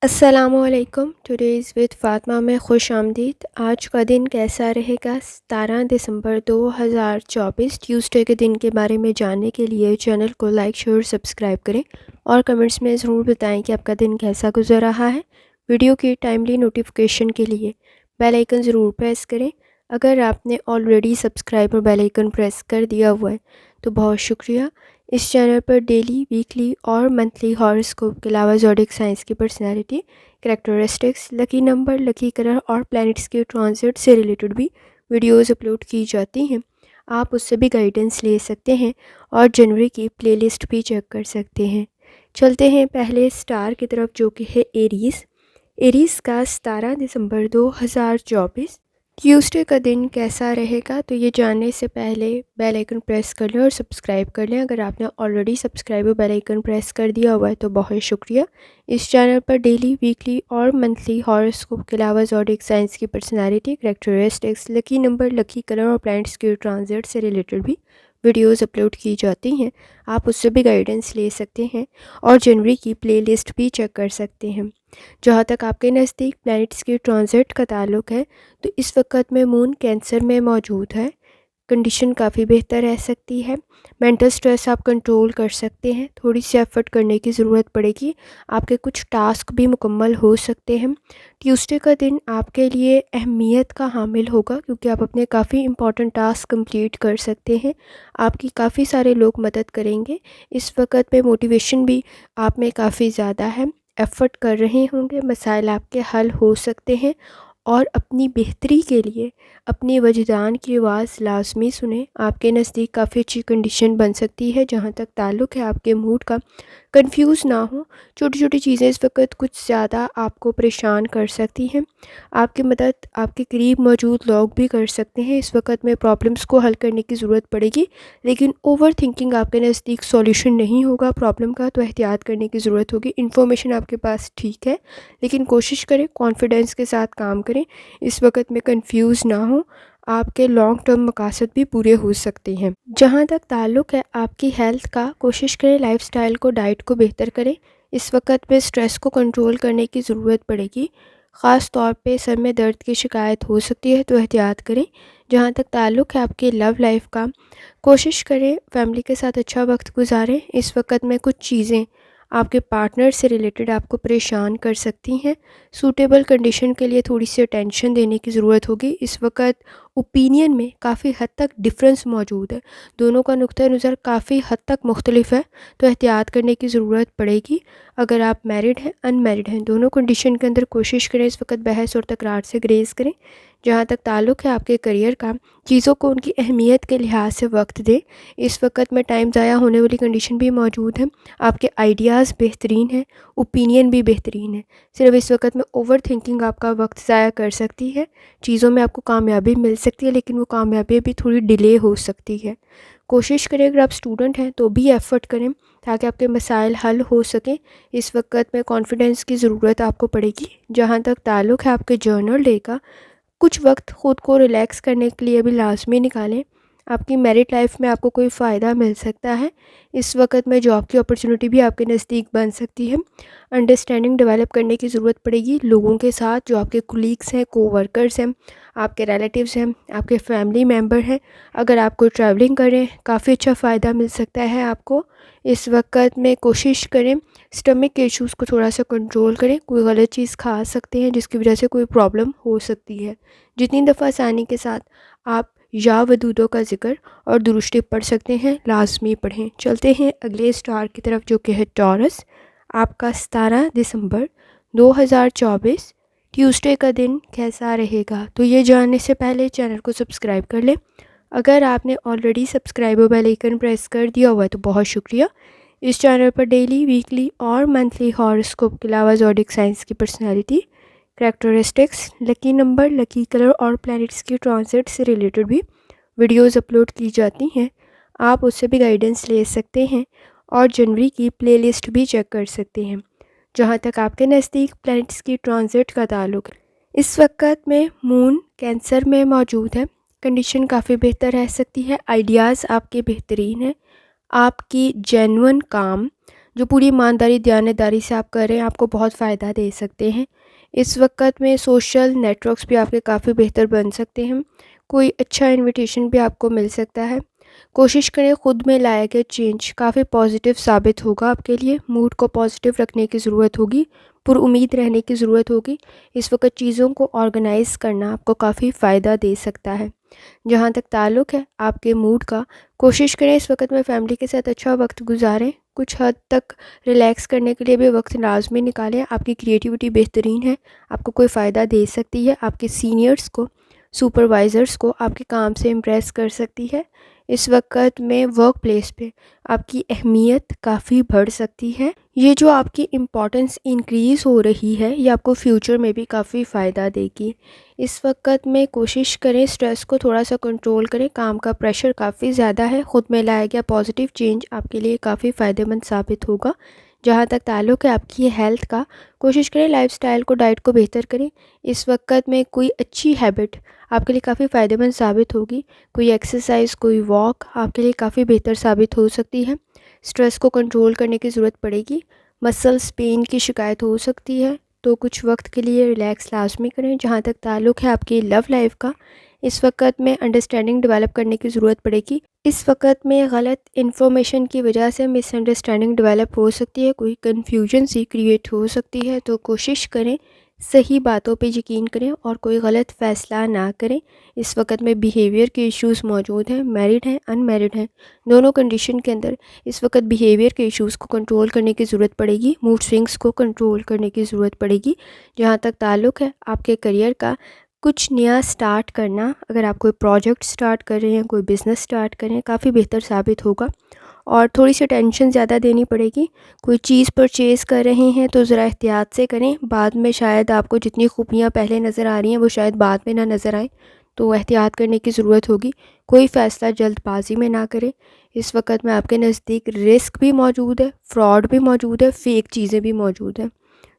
अस्सलामुअलैकुम। Today's with Fatima में खुश आमदीद। आज का दिन कैसा रहेगा? 17 दिसंबर 2024 ट्यूसडे के दिन के बारे में जानने के लिए चैनल को लाइक शेयर सब्सक्राइब करें और कमेंट्स में ज़रूर बताएं कि आपका दिन कैसा गुजर रहा है। वीडियो की टाइमली नोटिफिकेशन के लिए बेल आइकन ज़रूर प्रेस करें। अगर आपने ऑलरेडी सब्सक्राइब और बेल आइकन प्रेस कर दिया हुआ है तो बहुत शुक्रिया। इस चैनल पर डेली, वीकली और मंथली हॉरोस्कोप के अलावा ज़ोडिक साइंस की personality, characteristics, lucky number, lucky colour और प्लैनेट्स के ट्रांजिट से रिलेटेड भी वीडियोस अपलोड की जाती हैं। आप उससे भी गाइडेंस ले सकते हैं और जनवरी की प्लेलिस्ट भी चेक कर सकते हैं। चलते हैं पहले स्टार की तरफ, जो कि है एरीज़। एरीज़ का 17 दिसंबर 2024 ट्यूसडे का दिन कैसा रहेगा, तो ये जानने से पहले बेल आइकन प्रेस कर लें और सब्सक्राइब कर लें। अगर आपने ऑलरेडी सब्सक्राइब और बेल आइकन प्रेस कर दिया हुआ है तो बहुत शुक्रिया। इस चैनल पर डेली, वीकली और मंथली हॉरोस्कोप के अलावा ज़ोडिक साइंस की personality, characteristics, lucky number, lucky colour और प्लैनेट्स के ट्रांजिट से रिलेटेड भी वीडियोज़ अपलोड की जाती हैं। आप उससे भी गाइडेंस ले सकते हैं और जनवरी की प्लेलिस्ट भी चेक कर सकते हैं। जहाँ तक आपके नज़दीक प्लैनेट्स के ट्रांजिट का ताल्लुक़ है तो इस वक्त में मून कैंसर में मौजूद है। कंडीशन काफ़ी बेहतर रह सकती है। मेंटल स्ट्रेस आप कंट्रोल कर सकते हैं। थोड़ी सी एफर्ट करने की ज़रूरत पड़ेगी। आपके कुछ टास्क भी मुकम्मल हो सकते हैं। ट्यूसडे का दिन आपके लिए अहमियत का हामिल होगा क्योंकि आप अपने काफ़ी इंपॉर्टेंट टास्क कंप्लीट कर सकते हैं। आपकी काफ़ी सारे लोग मदद करेंगे। इस वक्त में मोटिवेशन भी आप में काफ़ी ज़्यादा है। एफ़र्ट कर रहे होंगे, मसाइल आपके हल हो सकते हैं और अपनी बेहतरी के लिए अपनी वजदान की आवाज़ लाजमी सुने। आपके नज़दीक काफ़ी अच्छी कंडीशन बन सकती है। जहाँ तक ताल्लुक़ है आपके मूड का, कंफ्यूज ना हो। छोटी छोटी चीज़ें इस वक्त कुछ ज़्यादा आपको परेशान कर सकती हैं। आपकी मदद आपके करीब मौजूद लोग भी कर सकते हैं। इस वक्त में प्रॉब्लम्स को हल करने की ज़रूरत पड़ेगी, लेकिन ओवर थिंकिंग आपके नज़दीक सॉल्यूशन नहीं होगा प्रॉब्लम का, तो एहतियात करने की ज़रूरत होगी। इन्फॉर्मेशन आपके पास ठीक है, लेकिन कोशिश करें कॉन्फिडेंस के साथ काम करें। इस वक्त में कंफ्यूज ना हो। आपके लॉन्ग टर्म मकासद भी पूरे हो सकते हैं। जहाँ तक ताल्लुक़ है आपकी हेल्थ का, कोशिश करें लाइफस्टाइल को, डाइट को बेहतर करें। इस वक्त में स्ट्रेस को कंट्रोल करने की ज़रूरत पड़ेगी। ख़ास तौर पे सर में दर्द की शिकायत हो सकती है, तो एहतियात करें। जहाँ तक ताल्लुक़ है आपकी लव लाइफ का, कोशिश करें फैमिली के साथ अच्छा वक्त गुजारें। इस वक्त में कुछ चीज़ें आपके पार्टनर से रिलेटेड आपको परेशान कर सकती हैं। सूटेबल कंडीशन के लिए थोड़ी सी अटेंशन देने की ज़रूरत होगी। इस वक्त ओपिनियन में काफ़ी हद तक डिफरेंस मौजूद है। दोनों का नुक्ता नज़र काफ़ी हद तक मुख्तलिफ है, तो एहतियात करने की ज़रूरत पड़ेगी। अगर आप मैरिड हैं, अनमैरिड हैं, दोनों कंडीशन के अंदर कोशिश करें इस वक्त बहस और तकरार से ग्रेज़ करें। जहाँ तक ताल्लुक़ है आपके करियर का, चीज़ों को उनकी अहमियत के लिहाज से वक्त दें। इस वक्त में टाइम ज़ाया होने वाली कंडीशन भी मौजूद है। आपके आइडियाज़ बेहतरीन हैं, ओपिनियन भी बेहतरीन है। सिर्फ इस वक्त में ओवर थिंकिंग आपका वक्त ज़ाया कर सकती है। चीज़ों में आपको कामयाबी मिल सकती है, लेकिन वो कामयाबी भी थोड़ी डिले हो सकती है। कोशिश करें अगर आप स्टूडेंट हैं तो भी एफ़र्ट करें ताकि आपके मसाइल हल हो सकें। इस वक्त में कॉन्फिडेंस की ज़रूरत आपको पड़ेगी। जहाँ तक ताल्लुक़ है आपके जर्नल डे का, कुछ वक्त ख़ुद को रिलैक्स करने के लिए भी लाजमी निकालें। आपकी मैरिड लाइफ में आपको कोई फ़ायदा मिल सकता है। इस वक्त में जॉब की अपॉर्चुनिटी भी आपके नज़दीक बन सकती है। अंडरस्टैंडिंग डेवलप करने की ज़रूरत पड़ेगी लोगों के साथ, जो आपके कुलीग्स हैं, कोवर्कर्स हैं, आपके रिलेटिव्स हैं, आपके फैमिली मेम्बर हैं। अगर आप कोई ट्रैवलिंग करें, काफ़ी अच्छा फ़ायदा मिल सकता है आपको। इस वक्त में कोशिश करें स्टमक के इश्यूज़ को थोड़ा सा कंट्रोल करें। कोई गलत चीज़ खा सकते हैं जिसकी वजह से कोई प्रॉब्लम हो सकती है। जितनी दफ़ा आसानी के साथ आप या वदूदों का ज़िक्र और दुरुस्ती पढ़ सकते हैं, लाजमी पढ़ें। चलते हैं अगले स्टार की तरफ, जो कि है टॉरस। आपका 17 दिसंबर 2024 ट्यूसडे का दिन कैसा रहेगा, तो ये जानने से पहले चैनल को सब्सक्राइब कर लें। अगर आपने ऑलरेडी सब्सक्राइब और बेल आइकन प्रेस कर दिया हुआ है तो बहुत शुक्रिया। इस चैनल पर डेली, वीकली और मंथली हॉरोस्कोप के अलावा ज़ोडिक साइंस की personality, characteristics, lucky number, lucky colour और प्लैनेट्स की ट्रांजिट से रिलेटेड भी वीडियोज़ अपलोड की जाती हैं। आप उससे भी गाइडेंस ले सकते हैं और जनवरी की प्लेलिस्ट भी चेक कर सकते हैं। जहाँ तक आपके नज़दीक प्लैनेट्स की ट्रांजिट का ताल्लुक़ है, इस वक्त में मून कैंसर में मौजूद है। कंडीशन काफ़ी बेहतर रह सकती है। आइडियाज़ आपके बेहतरीन हैं। आपकी जेन्युइन काम जो पूरी ईमानदारी दयानतदारी से आप कर रहे हैं आपको बहुत फ़ायदा दे सकते हैं। इस वक्त में सोशल नेटवर्क्स भी आपके काफ़ी बेहतर बन सकते हैं। कोई अच्छा इनविटेशन भी आपको मिल सकता है। कोशिश करें खुद में लाया गया चेंज काफ़ी पॉजिटिव साबित होगा आपके लिए। मूड को पॉजिटिव रखने की ज़रूरत होगी, पुरुउम्मीद रहने की ज़रूरत होगी। इस वक्त चीज़ों को ऑर्गेनाइज़ करना आपको काफ़ी फ़ायदा दे सकता है। जहाँ तक ताल्लुक़ है आपके मूड का, कोशिश करें इस वक्त में फ़ैमिली के साथ अच्छा वक्त गुजारें। कुछ हद तक रिलैक्स करने के लिए भी वक्त लाज़मी निकालें। आपकी क्रिएटिविटी बेहतरीन है, आपको कोई फ़ायदा दे सकती है। आपके सीनियर्स को, सुपरवाइज़र्स को आपके काम से इम्प्रेस कर सकती है। इस वक्त में वर्क प्लेस पे आपकी अहमियत काफ़ी बढ़ सकती है। ये जो आपकी इम्पोर्टेंस इंक्रीज़ हो रही है ये आपको फ्यूचर में भी काफ़ी फ़ायदा देगी। इस वक्त में कोशिश करें स्ट्रेस को थोड़ा सा कंट्रोल करें। काम का प्रेशर काफ़ी ज़्यादा है, ख़ुद में लाया गया पॉजिटिव चेंज आपके लिए काफ़ी फ़ायदेमंद साबित होगा। जहाँ तक ताल्लुक़ है आपकी हेल्थ का, कोशिश करें लाइफ़स्टाइल को, डाइट को बेहतर करें। इस वक्त में कोई अच्छी हैबिट आपके लिए काफ़ी फ़ायदेमंद साबित होगी। कोई एक्सरसाइज, कोई वॉक आपके लिए काफ़ी बेहतर साबित हो सकती है। स्ट्रेस को कंट्रोल करने की ज़रूरत पड़ेगी। मसल्स पेन की शिकायत हो सकती है तो कुछ वक्त के लिए रिलैक्स लाजमी करें। जहाँ तक ताल्लुक़ है आपकी लव लाइफ का, इस वक्त में अंडरस्टैंडिंग डेवलप करने की ज़रूरत पड़ेगी। इस वक्त में गलत इन्फॉर्मेशन की वजह से मिसअंडरस्टैंडिंग डेवलप हो सकती है, कोई कन्फ्यूजन सी क्रिएट हो सकती है। तो कोशिश करें सही बातों पे यकीन करें और कोई गलत फ़ैसला ना करें। इस वक्त में बिहेवियर के इश्यूज़ मौजूद हैं, मैरिड हैं, अनमैरिड हैं, दोनों कंडीशन के अंदर इस वक्त बिहेवियर के इश्यूज़ को कंट्रोल करने की ज़रूरत पड़ेगी। मूड स्विंग्स को कंट्रोल करने की ज़रूरत पड़ेगी। जहाँ तक ताल्लुक़ है आपके करियर का, कुछ नया स्टार्ट करना, अगर आप कोई प्रोजेक्ट स्टार्ट कर रहे हैं, कोई बिज़नेस स्टार्ट कर रहे हैं, काफ़ी बेहतर साबित होगा। और थोड़ी सी टेंशन ज़्यादा देनी पड़ेगी। कोई चीज़ परचेज़ कर रहे हैं तो ज़रा एहतियात से करें। बाद में शायद आपको जितनी खूबियाँ पहले नज़र आ रही हैं वो शायद बाद में ना नज़र आए, तो एहतियात करने की ज़रूरत होगी। कोई फ़ैसला जल्दबाजी में ना करें। इस वक्त में आपके नज़दीक रिस्क भी मौजूद है, फ्रॉड भी मौजूद है, फ़ेक चीज़ें भी मौजूद हैं,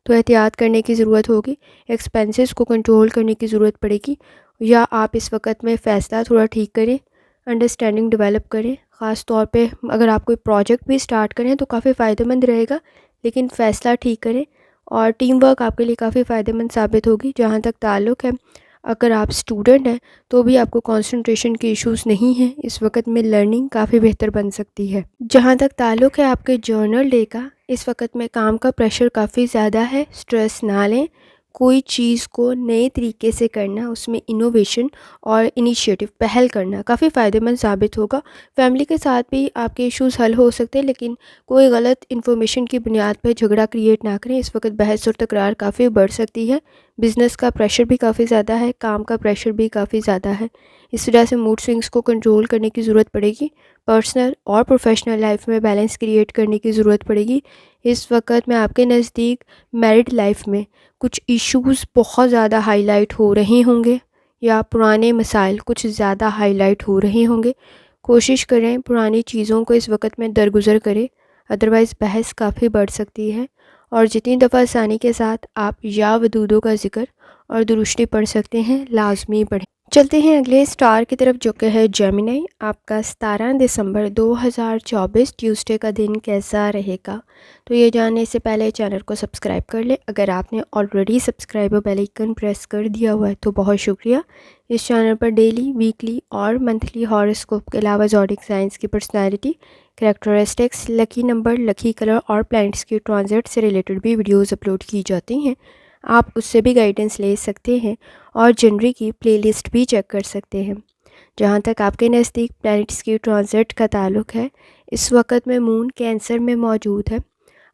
तो एहतियात करने की ज़रूरत होगी। एक्सपेंसेस को कंट्रोल करने की ज़रूरत पड़ेगी। या आप इस वक्त में फ़ैसला थोड़ा ठीक करें, अंडरस्टैंडिंग डेवलप करें। ख़ास तौर पे अगर आप कोई प्रोजेक्ट भी स्टार्ट करें तो काफ़ी फ़ायदेमंद रहेगा, लेकिन फ़ैसला ठीक करें। और टीम वर्क आपके लिए काफ़ी फ़ायदेमंद साबित होगी। जहाँ तक ताल्लुक़ है अगर आप स्टूडेंट हैं तो भी आपको कंसंट्रेशन के इश्यूज़ नहीं हैं। इस वक्त में लर्निंग काफ़ी बेहतर बन सकती है। जहाँ तक ताल्लुक़ है आपके जर्नल डे का, इस वक्त में काम का प्रेशर काफ़ी ज़्यादा है, स्ट्रेस ना लें। कोई चीज़ को नए तरीके से करना, उसमें इनोवेशन और इनिशिएटिव, पहल करना काफ़ी फ़ायदेमंद साबित होगा। फैमिली के साथ भी आपके इश्यूज़ हल हो सकते हैं, लेकिन कोई गलत इन्फॉर्मेशन की बुनियाद पर झगड़ा क्रिएट ना करें। इस वक्त बहस और तकरार काफ़ी बढ़ सकती है। बिज़नेस का प्रेशर भी काफ़ी ज़्यादा है, काम का प्रेशर भी काफ़ी ज़्यादा है। इस वजह से मूड स्विंग्स को कंट्रोल करने की ज़रूरत पड़ेगी। पर्सनल और प्रोफेशनल लाइफ में बैलेंस क्रिएट करने की ज़रूरत पड़ेगी। इस वक्त में आपके नज़दीक मैरिड लाइफ में कुछ इश्यूज़ बहुत ज़्यादा हाईलाइट हो रहे होंगे या पुराने मसाइल कुछ ज़्यादा हाईलाइट हो रहे होंगे। कोशिश करें पुरानी चीज़ों को इस वक्त में दरगुज़र करें, अदरवाइज़ बहस काफ़ी बढ़ सकती है। और जितनी दफ़ा आसानी के साथ आप या वदूदों का ज़िक्र और दुरुस्ती पढ़ सकते हैं, लाजमी पढ़ें। चलते हैं अगले स्टार की तरफ जो कि है जेमिनी। आपका 17 दिसंबर 2024 ट्यूसडे का दिन कैसा रहेगा? तो ये जानने से पहले चैनल को सब्सक्राइब कर लें। अगर आपने ऑलरेडी सब्सक्राइब और बेल आइकन प्रेस कर दिया हुआ है तो बहुत शुक्रिया। इस चैनल पर डेली, वीकली और मंथली हॉरोस्कोप के अलावा ज़ोडिक साइंस की personality, characteristics, lucky number, lucky colour और प्लैनेट्स के ट्रांजिट से रिलेटेड भी वीडियोज़ अपलोड की जाती हैं। आप उससे भी गाइडेंस ले सकते हैं और जनवरी की प्लेलिस्ट भी चेक कर सकते हैं। जहाँ तक आपके नज़दीक प्लैनेट्स की ट्रांजिट का ताल्लुक़ है, इस वक्त में मून कैंसर में मौजूद है।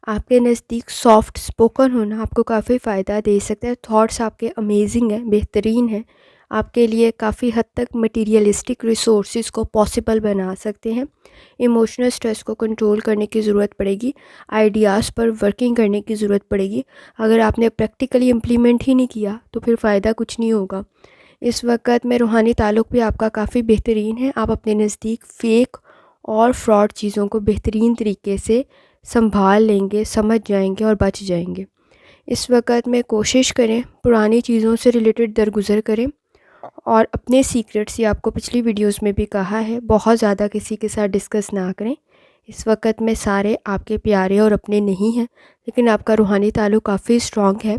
आपके नज़दीक सॉफ्ट स्पोकन होना आपको काफ़ी फ़ायदा दे सकता है। थॉट्स आपके अमेजिंग हैं, बेहतरीन हैं, आपके लिए काफ़ी हद तक मटीरियलिस्टिक रिसोर्सेज को पॉसिबल बना सकते हैं। इमोशनल स्ट्रेस को कंट्रोल करने की ज़रूरत पड़ेगी। आइडियाज़ पर वर्किंग करने की ज़रूरत पड़ेगी। अगर आपने प्रैक्टिकली इम्प्लीमेंट ही नहीं किया तो फिर फ़ायदा कुछ नहीं होगा। इस वक्त में रूहानी ताल्लुक़ भी आपका काफ़ी बेहतरीन है। आप अपने नज़दीक फ़ेक और फ्रॉड चीज़ों को बेहतरीन तरीके से संभाल लेंगे, समझ जाएंगे और बच जाएंगे। इस वक्त में कोशिश करें पुरानी चीज़ों से रिलेटेड दरगुज़र करें और अपने सीक्रेट्स, ये आपको पिछली वीडियोस में भी कहा है, बहुत ज़्यादा किसी के साथ डिस्कस ना करें। इस वक्त में सारे आपके प्यारे और अपने नहीं हैं, लेकिन आपका रूहानी ताल्लुक़ काफ़ी स्ट्रॉन्ग है।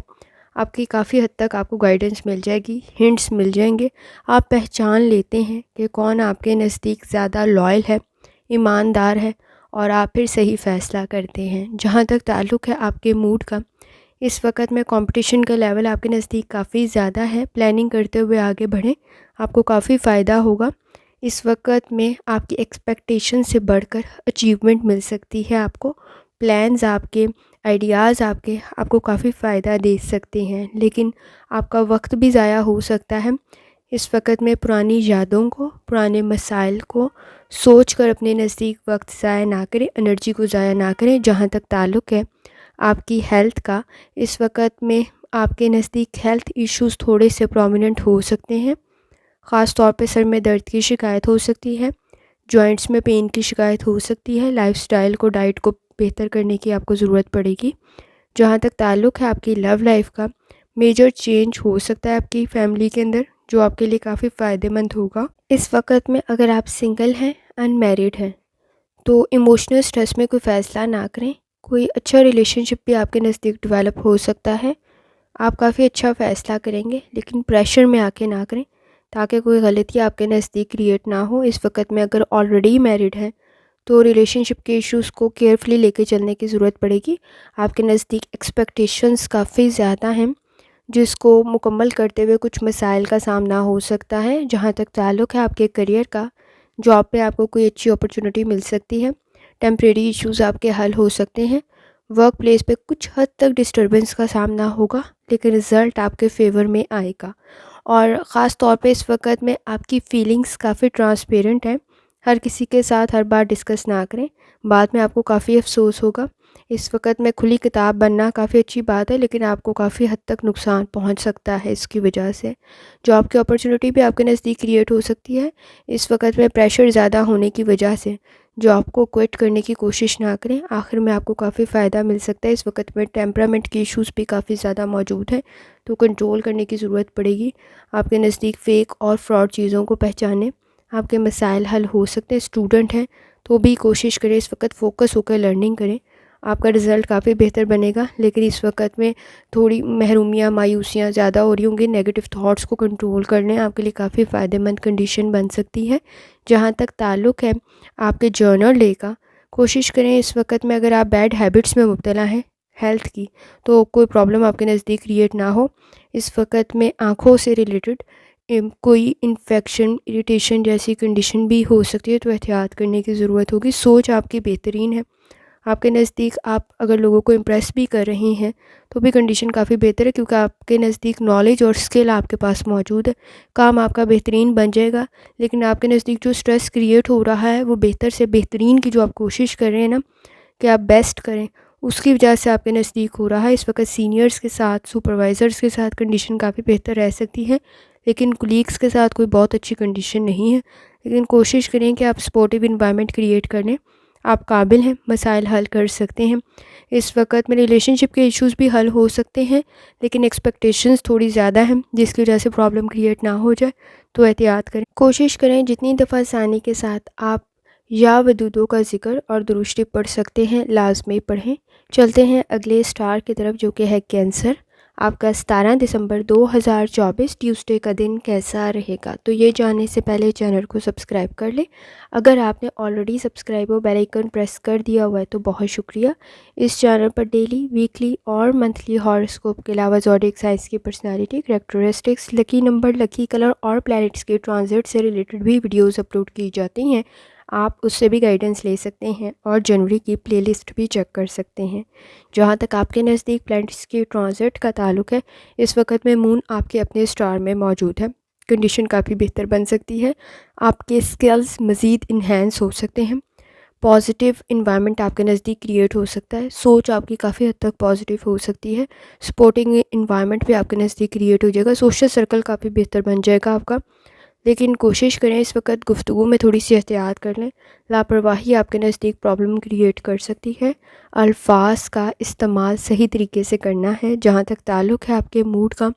आपकी काफ़ी हद तक आपको गाइडेंस मिल जाएगी, हिंट्स मिल जाएंगे। आप पहचान लेते हैं कि कौन आपके नज़दीक ज़्यादा लॉयल है, ईमानदार है, और आप फिर सही फ़ैसला करते हैं। जहाँ तक ताल्लुक़ है आपके मूड का, इस वक्त में कंपटीशन का लेवल आपके नज़दीक काफ़ी ज़्यादा है। प्लानिंग करते हुए आगे बढ़ें, आपको काफ़ी फ़ायदा होगा। इस वक्त में आपकी एक्सपेक्टेशन से बढ़कर अचीवमेंट मिल सकती है। आपको प्लान्स आपके, आइडियाज़ आपके आपको काफ़ी फ़ायदा दे सकते हैं, लेकिन आपका वक्त भी ज़ाया हो सकता है। इस वक्त में पुरानी यादों को, पुराने मसाइल को सोच कर अपने नज़दीक वक्त ज़ाया ना करें, एनर्जी को ज़ाया ना करें। जहाँ तक ताल्लुक़ है आपकी हेल्थ का, इस वक्त में आपके नज़दीक हेल्थ इश्यूज़ थोड़े से प्रोमिनेंट हो सकते हैं। ख़ास तौर पे सर में दर्द की शिकायत हो सकती है, जॉइंट्स में पेन की शिकायत हो सकती है। लाइफ़स्टाइल को, डाइट को बेहतर करने की आपको ज़रूरत पड़ेगी। जहाँ तक ताल्लुक़ है आपकी लव लाइफ का, मेजर चेंज हो सकता है आपकी फैमिली के अंदर, जो आपके लिए काफ़ी फ़ायदेमंद होगा। इस वक्त में अगर आप सिंगल हैं, अनमैरिड हैं, तो इमोशनल स्ट्रेस में कोई फ़ैसला ना करें। कोई अच्छा रिलेशनशिप भी आपके नज़दीक डेवलप हो सकता है। आप काफ़ी अच्छा फ़ैसला करेंगे, लेकिन प्रेशर में आके ना करें, ताकि कोई गलती आपके नज़दीक क्रिएट ना हो। इस वक्त में अगर ऑलरेडी मैरिड हैं, तो रिलेशनशिप के इश्यूज़ को केयरफुली लेके चलने की ज़रूरत पड़ेगी। आपके नज़दीक एक्सपेक्टेशंस काफ़ी ज़्यादा हैं, जिसको मुकम्मल करते हुए कुछ मसाइल का सामना हो सकता है। जहाँ तक ताल्लुक़ है आपके करियर का, जॉब पे आपको कोई अच्छी अपॉर्चुनिटी मिल सकती है। टेम्परेरी इश्यूज़ आपके हल हो सकते हैं। वर्क प्लेस पे कुछ हद तक डिस्टर्बेंस का सामना होगा, लेकिन रिज़ल्ट आपके फेवर में आएगा। और ख़ास तौर पे इस वक्त में आपकी फ़ीलिंग्स काफ़ी ट्रांसपेरेंट हैं। हर किसी के साथ हर बार डिस्कस ना करें, बाद में आपको काफ़ी अफ़सोस होगा। इस वक्त में खुली किताब बनना काफ़ी अच्छी बात है, लेकिन आपको काफ़ी हद तक नुकसान पहुंच सकता है इसकी वजह से। जॉब की अपॉर्चुनिटी भी आपके नज़दीक क्रिएट हो सकती है। इस वक्त में प्रेशर ज़्यादा होने की वजह से जॉब को क्विट करने की कोशिश ना करें, आखिर में आपको काफ़ी फ़ायदा मिल सकता है। इस वक्त में टेम्परामेंट की इश्यूज़ भी काफ़ी ज़्यादा मौजूद हैं, तो कंट्रोल करने की ज़रूरत पड़ेगी। आपके नज़दीक फ़ेक और फ्रॉड चीज़ों को पहचानें, आपके मसाइल हल हो सकते हैं। स्टूडेंट हैं तो भी कोशिश करें इस वक्त फ़ोकस होकर लर्निंग करें, आपका रिज़ल्ट काफ़ी बेहतर बनेगा। लेकिन इस वक्त में थोड़ी महरूमियाँ, मायूसियाँ ज़्यादा हो रही होंगी। नेगेटिव थॉट्स को कंट्रोल करने आपके लिए काफ़ी फ़ायदेमंद कंडीशन बन सकती है। जहाँ तक ताल्लुक़ है आपके जर्नल डे का, कोशिश करें इस वक्त में अगर आप बैड हैबिट्स में मुब्तला हैं हेल्थ की, तो कोई प्रॉब्लम आपके नज़दीक क्रिएट ना हो। इस वक्त में आँखों से रिलेटेड कोई इन्फेक्शन, इरिटेशन जैसी कंडीशन भी हो सकती है, तो एहतियात करने की ज़रूरत होगी। सोच आपकी बेहतरीन है, आपके नज़दीक आप अगर लोगों को इम्प्रेस भी कर रही हैं, तो भी कंडीशन काफ़ी बेहतर है, क्योंकि आपके नज़दीक नॉलेज और स्किल आपके पास मौजूद है। काम आपका बेहतरीन बन जाएगा, लेकिन आपके नज़दीक जो स्ट्रेस क्रिएट हो रहा है, वो बेहतर से बेहतरीन की जो आप कोशिश कर रहे हैं ना कि आप बेस्ट करें, उसकी वजह से आपके नज़दीक हो रहा है। इस वक्त सीनियर्स के साथ, सुपरवाइज़र्स के साथ कंडीशन काफ़ी बेहतर रह सकती है, लेकिन कुलीग्स के साथ कोई बहुत अच्छी कंडीशन नहीं है। लेकिन कोशिश करें कि आप सपोर्टिव इन्वायरमेंट क्रिएट कर लें। आप काबिल हैं, मसाइल हल कर सकते हैं। इस वक्त में रिलेशनशिप के इश्यूज़ भी हल हो सकते हैं, लेकिन एक्सपेक्टेशंस थोड़ी ज़्यादा हैं, जिसकी वजह से प्रॉब्लम क्रिएट ना हो जाए, तो एहतियात करें। कोशिश करें जितनी दफ़ा आसानी के साथ आप या वदूदों का ज़िक्र और दुरूद शरीफ पढ़ सकते हैं, लाजमी पढ़ें। चलते हैं अगले स्टार की तरफ, जो कि है कैंसर। आपका 17 दिसंबर 2024 ट्यूसडे का दिन कैसा रहेगा, तो ये जानने से पहले चैनल को सब्सक्राइब कर लें। अगर आपने ऑलरेडी सब्सक्राइब और बेल आइकन प्रेस कर दिया हुआ है तो बहुत शुक्रिया। इस चैनल पर डेली, वीकली और मंथली हॉरोस्कोप के अलावा ज़ोडिएक साइंस की personality, characteristics, lucky number, lucky colour और प्लैनेट्स के ट्रांजिट से रिलेटेड भी वीडियोज़ अपलोड की जाती हैं। आप उससे भी गाइडेंस ले सकते हैं और जनवरी की प्लेलिस्ट भी चेक कर सकते हैं। जहाँ तक आपके नज़दीक प्लैनेट्स के ट्रांजिट का ताल्लुक़ है, इस वक्त में मून आपके अपने स्टार में मौजूद है। कंडीशन काफ़ी बेहतर बन सकती है, आपके स्किल्स मज़ीद इन्हेंस हो सकते हैं। पॉजिटिव इन्वायरमेंट आपके नज़दीक क्रिएट हो सकता है, सोच आपकी काफ़ी हद तक पॉजिटिव हो सकती है। सपोर्टिंग इन्वायरमेंट भी आपके नज़दीक क्रिएट हो जाएगा, सोशल सर्कल काफ़ी बेहतर बन जाएगा आपका। लेकिन कोशिश करें इस वक्त गुफ्तगू में थोड़ी सी एहतियात कर लें, लापरवाही आपके नज़दीक प्रॉब्लम क्रिएट कर सकती है। अल्फाज का इस्तेमाल सही तरीके से करना है। जहाँ तक ताल्लुक़ है आपके मूड का,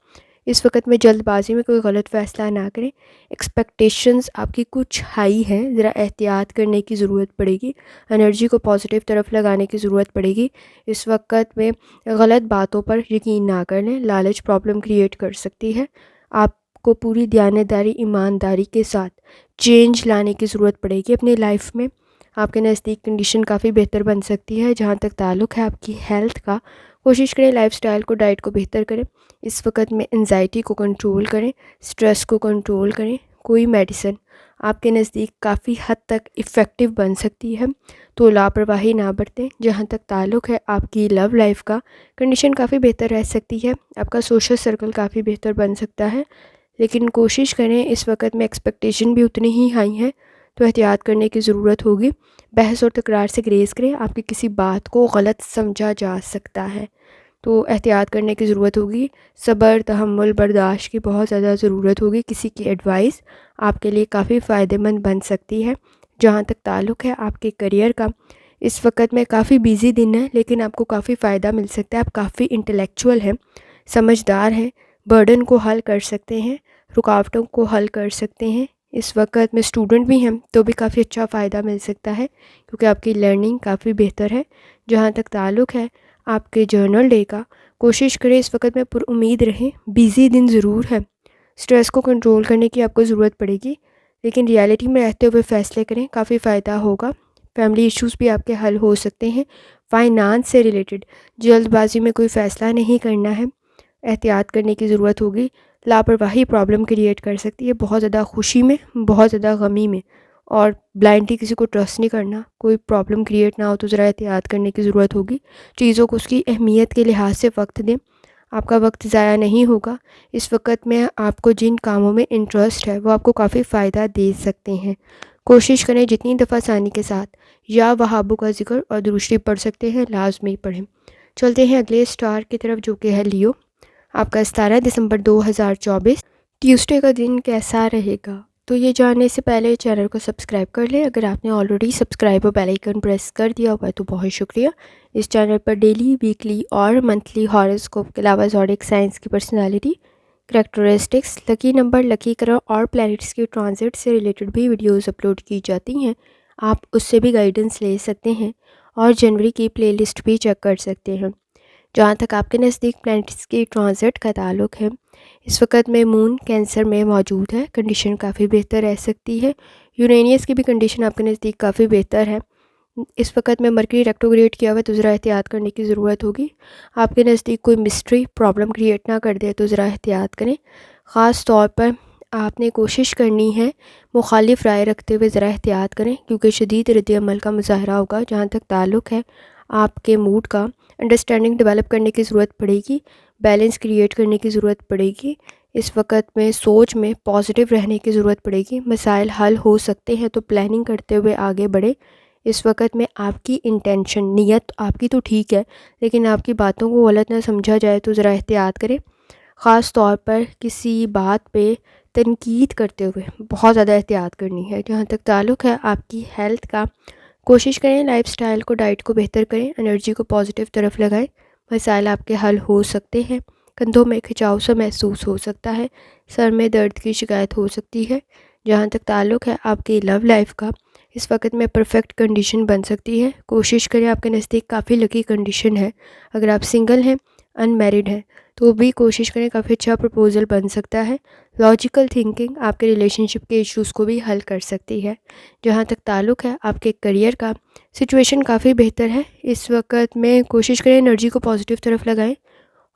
इस वक्त में जल्दबाजी में कोई गलत फ़ैसला ना करें। एक्सपेक्टेशंस आपकी कुछ हाई हैं, ज़रा एहतियात करने की ज़रूरत पड़ेगी। एनर्जी को पॉजिटिव तरफ लगाने की ज़रूरत पड़ेगी। इस वक्त में गलत बातों पर यकीन ना कर लें, लालच प्रॉब्लम क्रिएट कर सकती है। आपको पूरी दयानतदारी, ईमानदारी के साथ चेंज लाने की ज़रूरत पड़ेगी अपनी लाइफ में। आपके नज़दीक कंडीशन काफ़ी बेहतर बन सकती है। जहाँ तक ताल्लुक़ है आपकी हेल्थ का, कोशिश करें लाइफस्टाइल को, डाइट को बेहतर करें। इस वक्त में एंजाइटी को कंट्रोल करें, स्ट्रेस को कंट्रोल करें। कोई मेडिसिन आपके नज़दीक काफ़ी हद तक इफ़ेक्टिव बन सकती है, तो लापरवाही ना बरतें। जहाँ तक ताल्लुक़ है आपकी लव लाइफ का, कंडीशन काफ़ी बेहतर रह सकती है। आपका सोशल सर्कल काफ़ी बेहतर बन सकता है, लेकिन कोशिश करें, इस वक्त में एक्सपेक्टेशन भी उतनी ही हाई हैं, तो एहतियात करने की ज़रूरत होगी। बहस और तकरार से ग्रेज़ करें। आपकी किसी बात को गलत समझा जा सकता है, तो एहतियात करने की ज़रूरत होगी। सब्र, तहम्मुल, बर्दाश्त की बहुत ज़्यादा ज़रूरत होगी। किसी की एडवाइस आपके लिए काफ़ी फ़ायदेमंद बन सकती है। जहाँ तक ताल्लुक़ है आपके करियर का, इस वक्त में काफ़ी बिज़ी दिन है, लेकिन आपको काफ़ी फ़ायदा मिल सकता है। आप काफ़ी इंटेलेक्चुअल हैं, समझदार हैं, बर्डन को हल कर सकते हैं, रुकावटों को हल कर सकते हैं। इस वक्त में स्टूडेंट भी हैं तो भी काफ़ी अच्छा फ़ायदा मिल सकता है, क्योंकि आपकी लर्निंग काफ़ी बेहतर है। जहाँ तक ताल्लुक़ है आपके जर्नल डे का, कोशिश करें इस वक्त में पुरुम्मीद रहें। बिज़ी दिन ज़रूर है, स्ट्रेस को कंट्रोल करने की आपको ज़रूरत पड़ेगी, लेकिन रियलिटी में रहते हुए फ़ैसले करें, काफ़ी फ़ायदा होगा। फैमिली इश्यूज़ भी आपके हल हो सकते हैं। फाइनेंस से रिलेटेड जल्दबाजी में कोई फ़ैसला नहीं करना है, एहतियात करने की ज़रूरत होगी। लापरवाही प्रॉब्लम क्रिएट कर सकती है, बहुत ज़्यादा खुशी में, बहुत ज़्यादा गमी में। और ब्लाइंडली किसी को ट्रस्ट नहीं करना। कोई प्रॉब्लम क्रिएट ना हो तो ज़रा एहतियात करने की ज़रूरत होगी। चीज़ों को उसकी अहमियत के लिहाज से वक्त दें, आपका वक्त ज़ाया नहीं होगा। इस वक्त में आपको जिन कामों में इंटरेस्ट है वो आपको काफ़ी फ़ायदा दे सकते हैं। कोशिश करें जितनी दफ़ा आसानी के साथ या वहाबों का ज़िक्र और दुरूशरी पढ़ सकते हैं, लाजमी पढ़ें। चलते हैं अगले स्टार की तरफ, जो कि है लियो। आपका 17 दिसंबर 2024 ट्यूसडे का दिन कैसा रहेगा? तो ये जानने से पहले चैनल को सब्सक्राइब कर लें। अगर आपने ऑलरेडी सब्सक्राइब और बेल आइकन प्रेस कर दिया हुआ है तो बहुत शुक्रिया। इस चैनल पर डेली, वीकली और मंथली हॉरोस्कोप के अलावा ज़ोडिएक साइंस की personality, characteristics, lucky number, lucky colour और प्लैनेट्स की ट्रांजिट से रिलेटेड भी वीडियोस अपलोड की जाती हैं। आप उससे भी गाइडेंस ले सकते हैं और जनवरी की प्लेलिस्ट भी चेक कर सकते हैं। जहाँ तक आपके नज़दीक प्लैनेट्स की ट्रांजिट का ताल्लुक़ है, इस वक्त में मून कैंसर में मौजूद है, कंडीशन काफ़ी बेहतर रह सकती है। यूरेनियस की भी कंडीशन आपके नज़दीक काफ़ी बेहतर है। इस वक्त में मरकरी रेट्रोग्रेड किया हुआ है, तो ज़रा एहतियात करने की ज़रूरत होगी। आपके नज़दीक कोई मिस्ट्री प्रॉब्लम क्रिएट ना कर दे तो ज़रा एहतियात करें। ख़ास तौर पर आपने कोशिश करनी है मुखालिफ राय रखते हुए ज़रा एहतियात करें, क्योंकि शदीद रद्द-ए-अमल का मुज़ाहरा होगा। जहाँ तक ताल्लुक़ है आपके मूड का, अंडरस्टैंडिंग डेवलप करने की ज़रूरत पड़ेगी, बैलेंस क्रिएट करने की ज़रूरत पड़ेगी। इस वक्त में सोच में पॉजिटिव रहने की ज़रूरत पड़ेगी। मसाइल हल हो सकते हैं तो प्लानिंग करते हुए आगे बढ़े। इस वक्त में आपकी इंटेंशन, नीयत आपकी तो ठीक है, लेकिन आपकी बातों को गलत ना समझा जाए तो ज़रा एहतियात करें। ख़ास तौर पर किसी बात पे तनकीद करते हुए बहुत ज़्यादा एहतियात करनी है। जहाँ तक ताल्लुक़ है आपकी हेल्थ का, कोशिश करें लाइफस्टाइल को, डाइट को बेहतर करें, एनर्जी को पॉजिटिव तरफ लगाएं। मसाइल आपके हल हो सकते हैं। कंधों में खिंचाव सा महसूस हो सकता है, सर में दर्द की शिकायत हो सकती है। जहाँ तक ताल्लुक़ है आपकी लव लाइफ का, इस वक्त में परफेक्ट कंडीशन बन सकती है। कोशिश करें, आपके नज़दीक काफ़ी लकी कंडीशन है। अगर आप सिंगल हैं, अनमैरिड हैं, तो भी कोशिश करें, काफ़ी अच्छा प्रपोज़ल बन सकता है। लॉजिकल थिंकिंग आपके रिलेशनशिप के इश्यूज़ को भी हल कर सकती है। जहाँ तक ताल्लुक़ है आपके करियर का, सिचुएशन काफ़ी बेहतर है। इस वक्त में कोशिश करें एनर्जी को पॉजिटिव तरफ लगाएं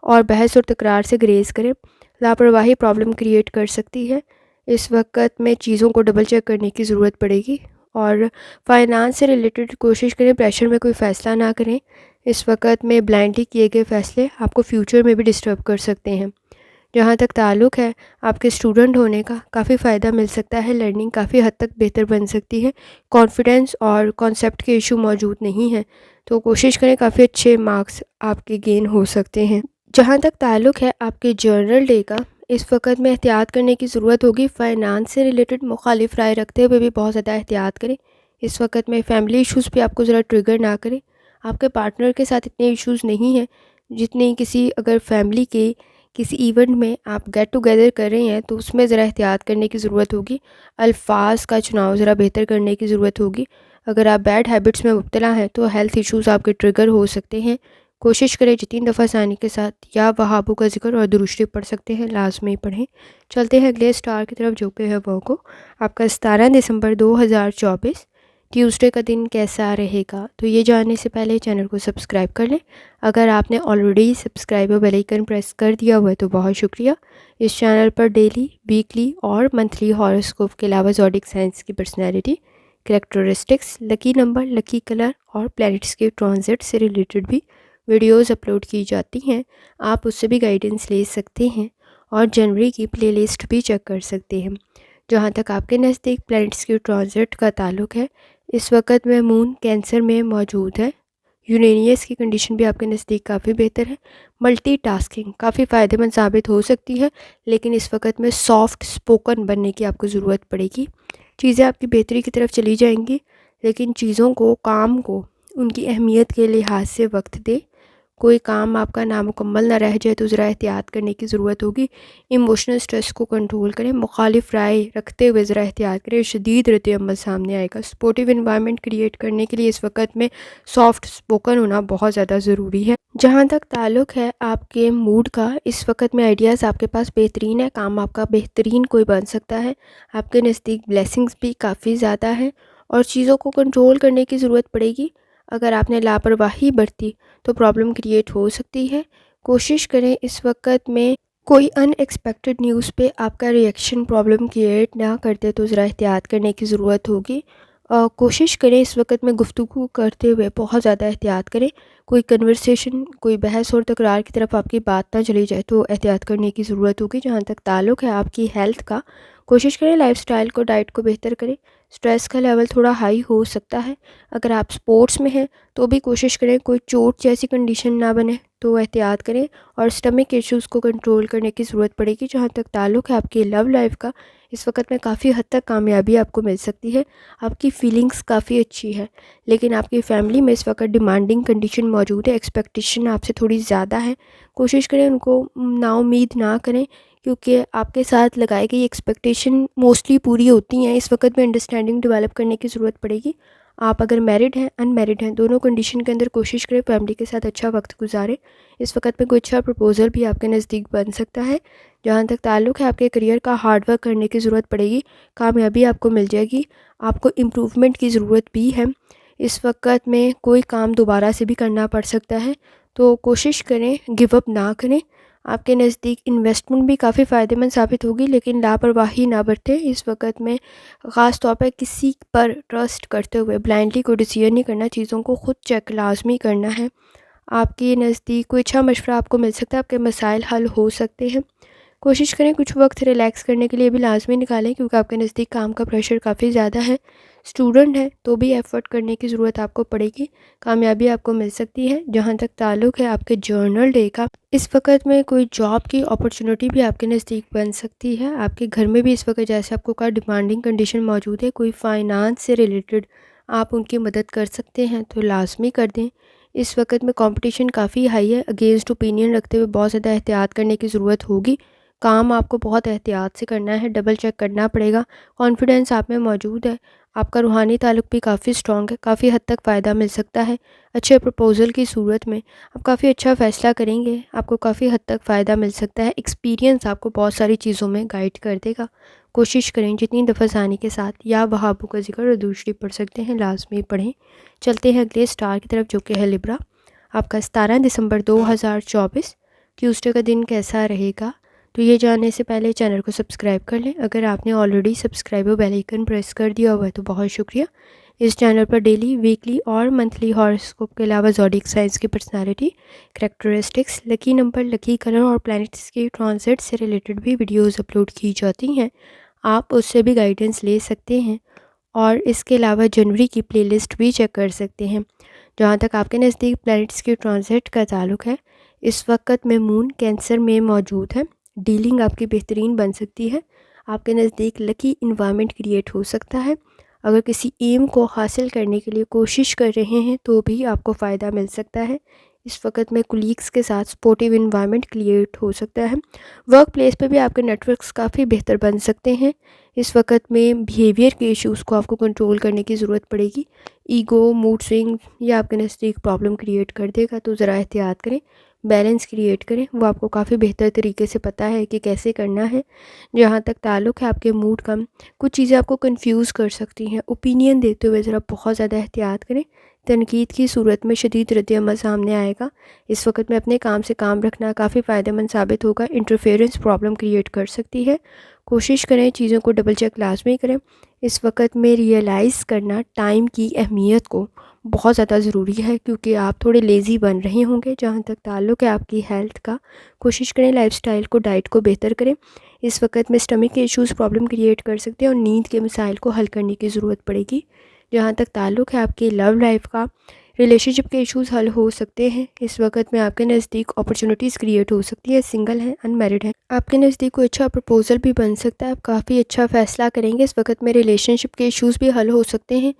और बहस और तकरार से ग्रेज़ करें। लापरवाही प्रॉब्लम क्रिएट कर सकती है। इस वक्त में चीज़ों को डबल चेक करने की ज़रूरत पड़ेगी। और फाइनेंस से रिलेटेड कोशिश करें प्रेशर में कोई फ़ैसला ना करें। इस वक्त में ब्लाइंडली किए गए फ़ैसले आपको फ्यूचर में भी डिस्टर्ब कर सकते हैं। जहाँ तक ताल्लुक़ है आपके स्टूडेंट होने का, काफ़ी फ़ायदा मिल सकता है। लर्निंग काफ़ी हद तक बेहतर बन सकती है। कॉन्फिडेंस और कॉन्सेप्ट के इशू मौजूद नहीं हैं, तो कोशिश करें, काफ़ी अच्छे मार्क्स आपके गेन हो सकते हैं। जहाँ तक ताल्लुक़ है आपके जर्नल डे का, इस वक्त में एहतियात करने की ज़रूरत होगी। फाइनेंस से रिलेटेड मुखालिफ राय रखते हुए भी बहुत ज़्यादा एहतियात करें। इस वक्त में फैमिली इश्यूज़ भी आपको ज़रा ट्रिगर ना करें। आपके पार्टनर के साथ इतने इश्यूज़ नहीं हैं जितने किसी अगर फैमिली के किसी इवेंट में आप गेट टुगेदर कर रहे हैं तो उसमें ज़रा एहतियात करने की ज़रूरत होगी। अल्फाज का चुनाव ज़रा बेहतर करने की ज़रूरत होगी। अगर आप बैड हैबिट्स में मुब्तला हैं तो हेल्थ इश्यूज़ आपके ट्रिगर हो सकते हैं। कोशिश करें जितनी दफ़ा आसानी के साथ या वहाबों का जिक्र और दुरुस्ती पढ़ सकते हैं लाजमी पढ़ें। चलते हैं अगले स्टार की तरफ जो कि है वो को आपका 17 दिसंबर 2024 ट्यूसडे का दिन कैसा रहेगा। तो ये जानने से पहले चैनल को सब्सक्राइब कर लें। अगर आपने ऑलरेडी सब्सक्राइब और बेल आइकन प्रेस कर दिया हुआ है तो बहुत शुक्रिया। इस चैनल पर डेली, वीकली और मंथली हॉरोस्कोप के अलावा ज़ोडिक साइंस की personality, characteristics, lucky number, lucky colour और प्लैनेट्स के ट्रांजिट से रिलेटेड भी वीडियोस अपलोड की जाती हैं। आप उससे भी गाइडेंस ले सकते हैं और जनवरी की प्लेलिस्ट भी चेक कर सकते हैं। जहाँ तक आपके नज़दीक प्लैनेट्स के ट्रांजिट का ताल्लुक है, इस वक्त में मून कैंसर में मौजूद है। यूरेनियस की कंडीशन भी आपके नज़दीक काफ़ी बेहतर है। मल्टीटास्किंग काफ़ी फ़ायदेमंद साबित हो सकती है, लेकिन इस वक्त में सॉफ्ट स्पोकन बनने की आपको ज़रूरत पड़ेगी। चीज़ें आपकी बेहतरी की तरफ चली जाएंगी, लेकिन चीज़ों को, काम को उनकी अहमियत के लिहाज से वक्त दे। कोई काम आपका नामुकम्मल ना रह जाए तो ज़रा एहतियात करने की ज़रूरत होगी। इमोशनल स्ट्रेस को कंट्रोल करें, मुखालिफ राय रखते हुए ज़रा एहतियात करें, शदीद रद्द अमल सामने आएगा। सपोर्टिव इन्वायरमेंट क्रिएट करने के लिए इस वक्त में सॉफ्ट स्पोकन होना बहुत ज़्यादा ज़रूरी है। जहाँ तक ताल्लुक है आपके मूड का, इस वक्त में आइडियाज़ आपके पास बेहतरीन है, काम आपका बेहतरीन कोई बन सकता है। आपके नज़दीक ब्लेसिंग्स भी काफ़ी ज़्यादा है और चीज़ों को कंट्रोल करने की ज़रूरत पड़ेगी। अगर आपने लापरवाही बरती तो प्रॉब्लम क्रिएट हो सकती है। कोशिश करें इस वक्त में कोई अनएक्सपेक्टेड न्यूज़ पे आपका रिएक्शन प्रॉब्लम क्रिएट ना करते तो ज़रा एहतियात करने की ज़रूरत होगी। कोशिश करें इस वक्त में गुफ्तगू करते हुए बहुत ज़्यादा एहतियात करें। कोई कन्वर्सेशन, कोई बहस और तकरार की तरफ आपकी बात ना चली जाए तो एहतियात करने की ज़रूरत होगी। जहाँ तक ताल्लुक़ है आपकी हेल्थ का, कोशिश करें लाइफस्टाइल को, डाइट को बेहतर करें। स्ट्रेस का लेवल थोड़ा हाई हो सकता है। अगर आप स्पोर्ट्स में हैं तो भी कोशिश करें कोई चोट जैसी कंडीशन ना बने, तो एहतियात करें। और स्टमक इश्यूज़ को कंट्रोल करने की ज़रूरत पड़ेगी। जहाँ तक ताल्लुक़ है आपकी लव लाइफ का, इस वक्त में काफ़ी हद तक कामयाबी आपको मिल सकती है। आपकी फीलिंग्स काफ़ी अच्छी है, लेकिन आपकी फैमिली में इस वक्त डिमांडिंग कंडीशन मौजूद है। एक्सपेक्टेशन आपसे थोड़ी ज़्यादा है। कोशिश करें उनको नाउम्मीद ना करें, क्योंकि आपके साथ लगाई गई एक्सपेक्टेशन मोस्टली पूरी होती हैं। इस वक्त में अंडरस्टैंडिंग डेवलप करने की ज़रूरत पड़ेगी। आप अगर मैरिड हैं, अनमैरिड हैं, दोनों कंडीशन के अंदर कोशिश करें फैमिली के साथ अच्छा वक्त गुजारें। इस वक्त में कोई अच्छा प्रपोज़ल भी आपके नज़दीक बन सकता है। जहाँ तक ताल्लुक़ है आपके करियर का, हार्ड वर्क करने की ज़रूरत पड़ेगी, कामयाबी आपको मिल जाएगी। आपको इम्प्रूवमेंट की ज़रूरत भी है। इस वक्त में कोई काम दोबारा से भी करना पड़ सकता है, तो कोशिश करें गिव अप ना करें। आपके नज़दीक इन्वेस्टमेंट भी काफ़ी फ़ायदेमंद साबित होगी, लेकिन लापरवाही ना बरतें। इस वक्त में ख़ास तौर पर किसी पर ट्रस्ट करते हुए ब्लाइंडली कोई डिसीजन नहीं करना, चीज़ों को खुद चेक लाजमी करना है। आपके नज़दीक कोई अच्छा मशवरा आपको मिल सकता है, आपके मसाइल हल हो सकते हैं। कोशिश करें कुछ वक्त रिलैक्स करने के लिए भी लाजमी निकालें, क्योंकि आपके नज़दीक काम का प्रेशर काफ़ी ज़्यादा है। स्टूडेंट हैं तो भी एफ़र्ट करने की ज़रूरत आपको पड़ेगी, कामयाबी आपको मिल सकती है। जहाँ तक ताल्लुक़ है आपके जर्नल डे का, इस वक्त में कोई जॉब की अपॉर्चुनिटी भी आपके नज़दीक बन सकती है। आपके घर में भी इस वक्त, जैसे आपको कहा, डिमांडिंग कंडीशन मौजूद है। कोई फ़ाइनांस से रिलेटेड आप उनकी मदद कर सकते हैं तो लाजमी कर दें। इस वक्त में कंपटीशन काफ़ी हाई है। अगेंस्ट ओपिनियन रखते हुए बहुत ज़्यादा एहतियात करने की ज़रूरत होगी। काम आपको बहुत एहतियात से करना है, डबल चेक करना पड़ेगा। कॉन्फिडेंस आप में मौजूद है। आपका रूहानी ताल्लुक़ भी काफ़ी स्ट्रॉन्ग है, काफ़ी हद तक फ़ायदा मिल सकता है। अच्छे प्रपोज़ल की सूरत में आप काफ़ी अच्छा फ़ैसला करेंगे, आपको काफ़ी हद तक फ़ायदा मिल सकता है। एक्सपीरियंस आपको बहुत सारी चीज़ों में गाइड कर देगा। कोशिश करें जितनी दफ़ा आसानी के साथ या वहाबों का जिक्र और दूसरी पढ़ सकते हैं लाजमी पढ़ें। चलते हैं अगले स्टार की तरफ जो कि है लिब्रा। आपका 17 दिसंबर 2024 ट्यूसडे का दिन कैसा रहेगा। तो ये जानने से पहले चैनल को सब्सक्राइब कर लें। अगर आपने ऑलरेडी सब्सक्राइब और बेल आइकन प्रेस कर दिया हुआ है तो बहुत शुक्रिया। इस चैनल पर डेली, वीकली और मंथली हॉरोस्कोप के अलावा ज़ोडिक साइंस की personality, characteristics, lucky number, lucky colour और प्लैनेट्स के ट्रांजिट से रिलेटेड भी वीडियोस अपलोड की जाती हैं। आप उससे भी गाइडेंस ले सकते हैं और इसके अलावा जनवरी की प्लेलिस्ट भी चेक कर सकते हैं। जहाँ तक आपके नज़दीक प्लैनेट्स के ट्रांजिट का ताल्लुक़ है, इस वक्त में मून कैंसर में मौजूद है। डीलिंग आपकी बेहतरीन बन सकती है। आपके नज़दीक लकी इन्वायरमेंट क्रिएट हो सकता है। अगर किसी एम को हासिल करने के लिए कोशिश कर रहे हैं तो भी आपको फ़ायदा मिल सकता है। इस वक्त में कुलीग्स के साथ सपोर्टिव इन्वायरमेंट क्रिएट हो सकता है। वर्क प्लेस पे भी आपके नेटवर्क्स काफ़ी बेहतर बन सकते हैं। इस वक्त में बिहेवियर के इश्यूज़ को आपको कंट्रोल करने की ज़रूरत पड़ेगी। ईगो, मूड स्विंग या आपके नज़दीक प्रॉब्लम क्रिएट कर देगा, तो ज़रा एहतियात करें, बैलेंस क्रिएट करें। वो आपको काफ़ी बेहतर तरीके से पता है कि कैसे करना है। जहाँ तक ताल्लुक़ है आपके मूड का, कुछ चीज़ें आपको कंफ्यूज कर सकती हैं। ओपिनियन देते हुए ज़रा बहुत ज़्यादा एहतियात करें। तनकीद की सूरत में शदीद रद्द-ए-अमल सामने आएगा। इस वक्त में अपने काम से काम रखना काफ़ी फ़ायदेमंद साबित होगा। इंटरफेरेंस प्रॉब्लम क्रिएट कर सकती है। कोशिश करें चीज़ों को डबल चेक लाज़मी करें। इस वक्त में रियलाइज़ करना टाइम की अहमियत को बहुत ज़्यादा ज़रूरी है, क्योंकि आप थोड़े लेज़ी बन रहे होंगे। जहाँ तक ताल्लुक़ है आपकी हेल्थ का, कोशिश करें लाइफ़स्टाइल को, डाइट को बेहतर करें। इस वक्त में स्टमक के इश्यूज़ प्रॉब्लम क्रिएट कर सकते हैं और नींद के मसाइल को हल करने की ज़रूरत पड़ेगी। जहाँ तक ताल्लुक़ है आपकी लव लाइफ का, रिलेशनशिप के इश्यूज़ हल हो सकते हैं। इस वक्त में आपके नज़दीक अपॉर्चुनिटीज़ क्रिएट हो सकती है। सिंगल हैं, अनमैरिड हैं, आपके नज़दीक कोई अच्छा प्रपोज़ल भी बन सकता है। आप काफ़ी अच्छा फ़ैसला करेंगे। इस वक्त में रिलेशनशिप के इश्यूज़ भी हल हो सकते हैं।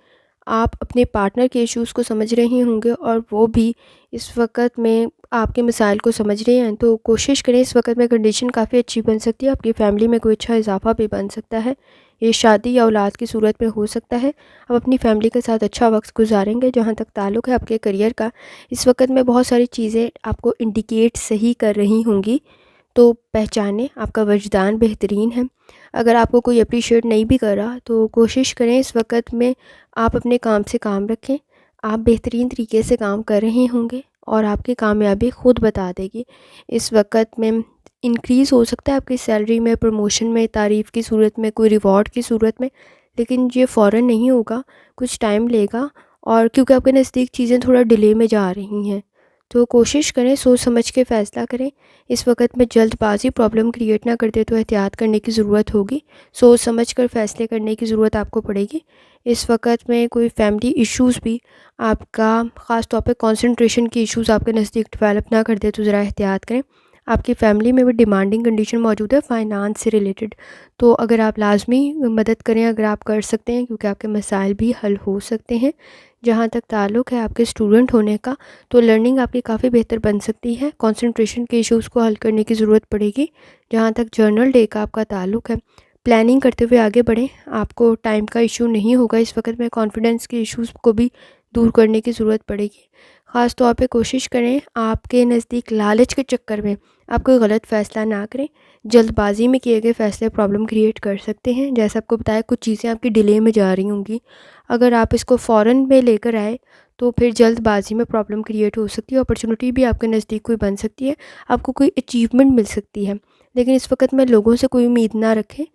आप अपने पार्टनर के इश्यूज़ को समझ रहे होंगे और वो भी इस वक्त में आपके मसाइल को समझ रहे हैं। तो कोशिश करें, इस वक्त में कंडीशन काफ़ी अच्छी बन सकती है। आपकी फ़ैमिली में कोई अच्छा इजाफा भी बन सकता है। ये शादी या औलाद की सूरत में हो सकता है। आप अपनी फ़ैमिली के साथ अच्छा वक्त गुजारेंगे। जहाँ तक ताल्लुक़ है आपके करियर का, इस वक्त में बहुत सारी चीज़ें आपको इंडिकेट सही कर रही होंगी, तो पहचानें। आपका वजदान बेहतरीन है। अगर आपको कोई अप्रिशिएट नहीं भी कर रहा, तो कोशिश करें इस वक्त में आप अपने काम से काम रखें। आप बेहतरीन तरीके से काम कर रहे होंगे और आपकी कामयाबी खुद बता देगी। इस वक्त में इंक्रीज़ हो सकता है आपकी सैलरी में, प्रमोशन में, तारीफ़ की सूरत में, कोई रिवॉर्ड की सूरत में, लेकिन ये फ़ौरन नहीं होगा, कुछ टाइम लेगा। और क्योंकि आपके नज़दीक चीज़ें थोड़ा डिले में जा रही हैं, तो कोशिश करें सोच समझ के फ़ैसला करें। इस वक्त में जल्दबाज़ी प्रॉब्लम क्रिएट ना कर दे, तो एहतियात करने की ज़रूरत होगी। सोच समझ कर फ़ैसले करने की ज़रूरत आपको पड़ेगी। इस वक्त में कोई फैमिली इश्यूज़ भी आपका, ख़ास तौर पे कंसंट्रेशन की इश्यूज़ आपके नज़दीक डेवलप ना कर दे, तो ज़रा एहतियात करें। आपकी फ़ैमिली में भी डिमांडिंग कंडीशन मौजूद है फाइनेंस से रिलेटेड, तो अगर आप लाज़मी मदद करें, अगर आप कर सकते हैं, क्योंकि आपके मसाइल भी हल हो सकते हैं। जहाँ तक ताल्लुक़ है आपके स्टूडेंट होने का, तो लर्निंग आपकी काफ़ी बेहतर बन सकती है। कंसंट्रेशन के इश्यूज़ को हल करने की ज़रूरत पड़ेगी। जहाँ तक जर्नल डे का आपका ताल्लुक़ है, प्लानिंग करते हुए आगे बढ़ें। आपको टाइम का इशू नहीं होगा। इस वक्त में कॉन्फिडेंस के इश्यूज़ को भी दूर करने की ज़रूरत पड़ेगी। ख़ास तौर पे कोशिश करें आपके नज़दीक लालच के चक्कर में आप कोई गलत फ़ैसला ना करें। जल्दबाज़ी में किए गए फ़ैसले प्रॉब्लम क्रिएट कर सकते हैं। जैसा आपको बताया, कुछ चीज़ें आपकी डिले में जा रही होंगी। अगर आप इसको फ़ौरन में लेकर आए, तो फिर जल्दबाज़ी में प्रॉब्लम क्रिएट हो सकती है। अपॉर्चुनिटी भी आपके नज़दीक कोई बन सकती है, आपको कोई अचीवमेंट मिल सकती है। लेकिन इस वक्त में लोगों से कोई उम्मीद ना रखें।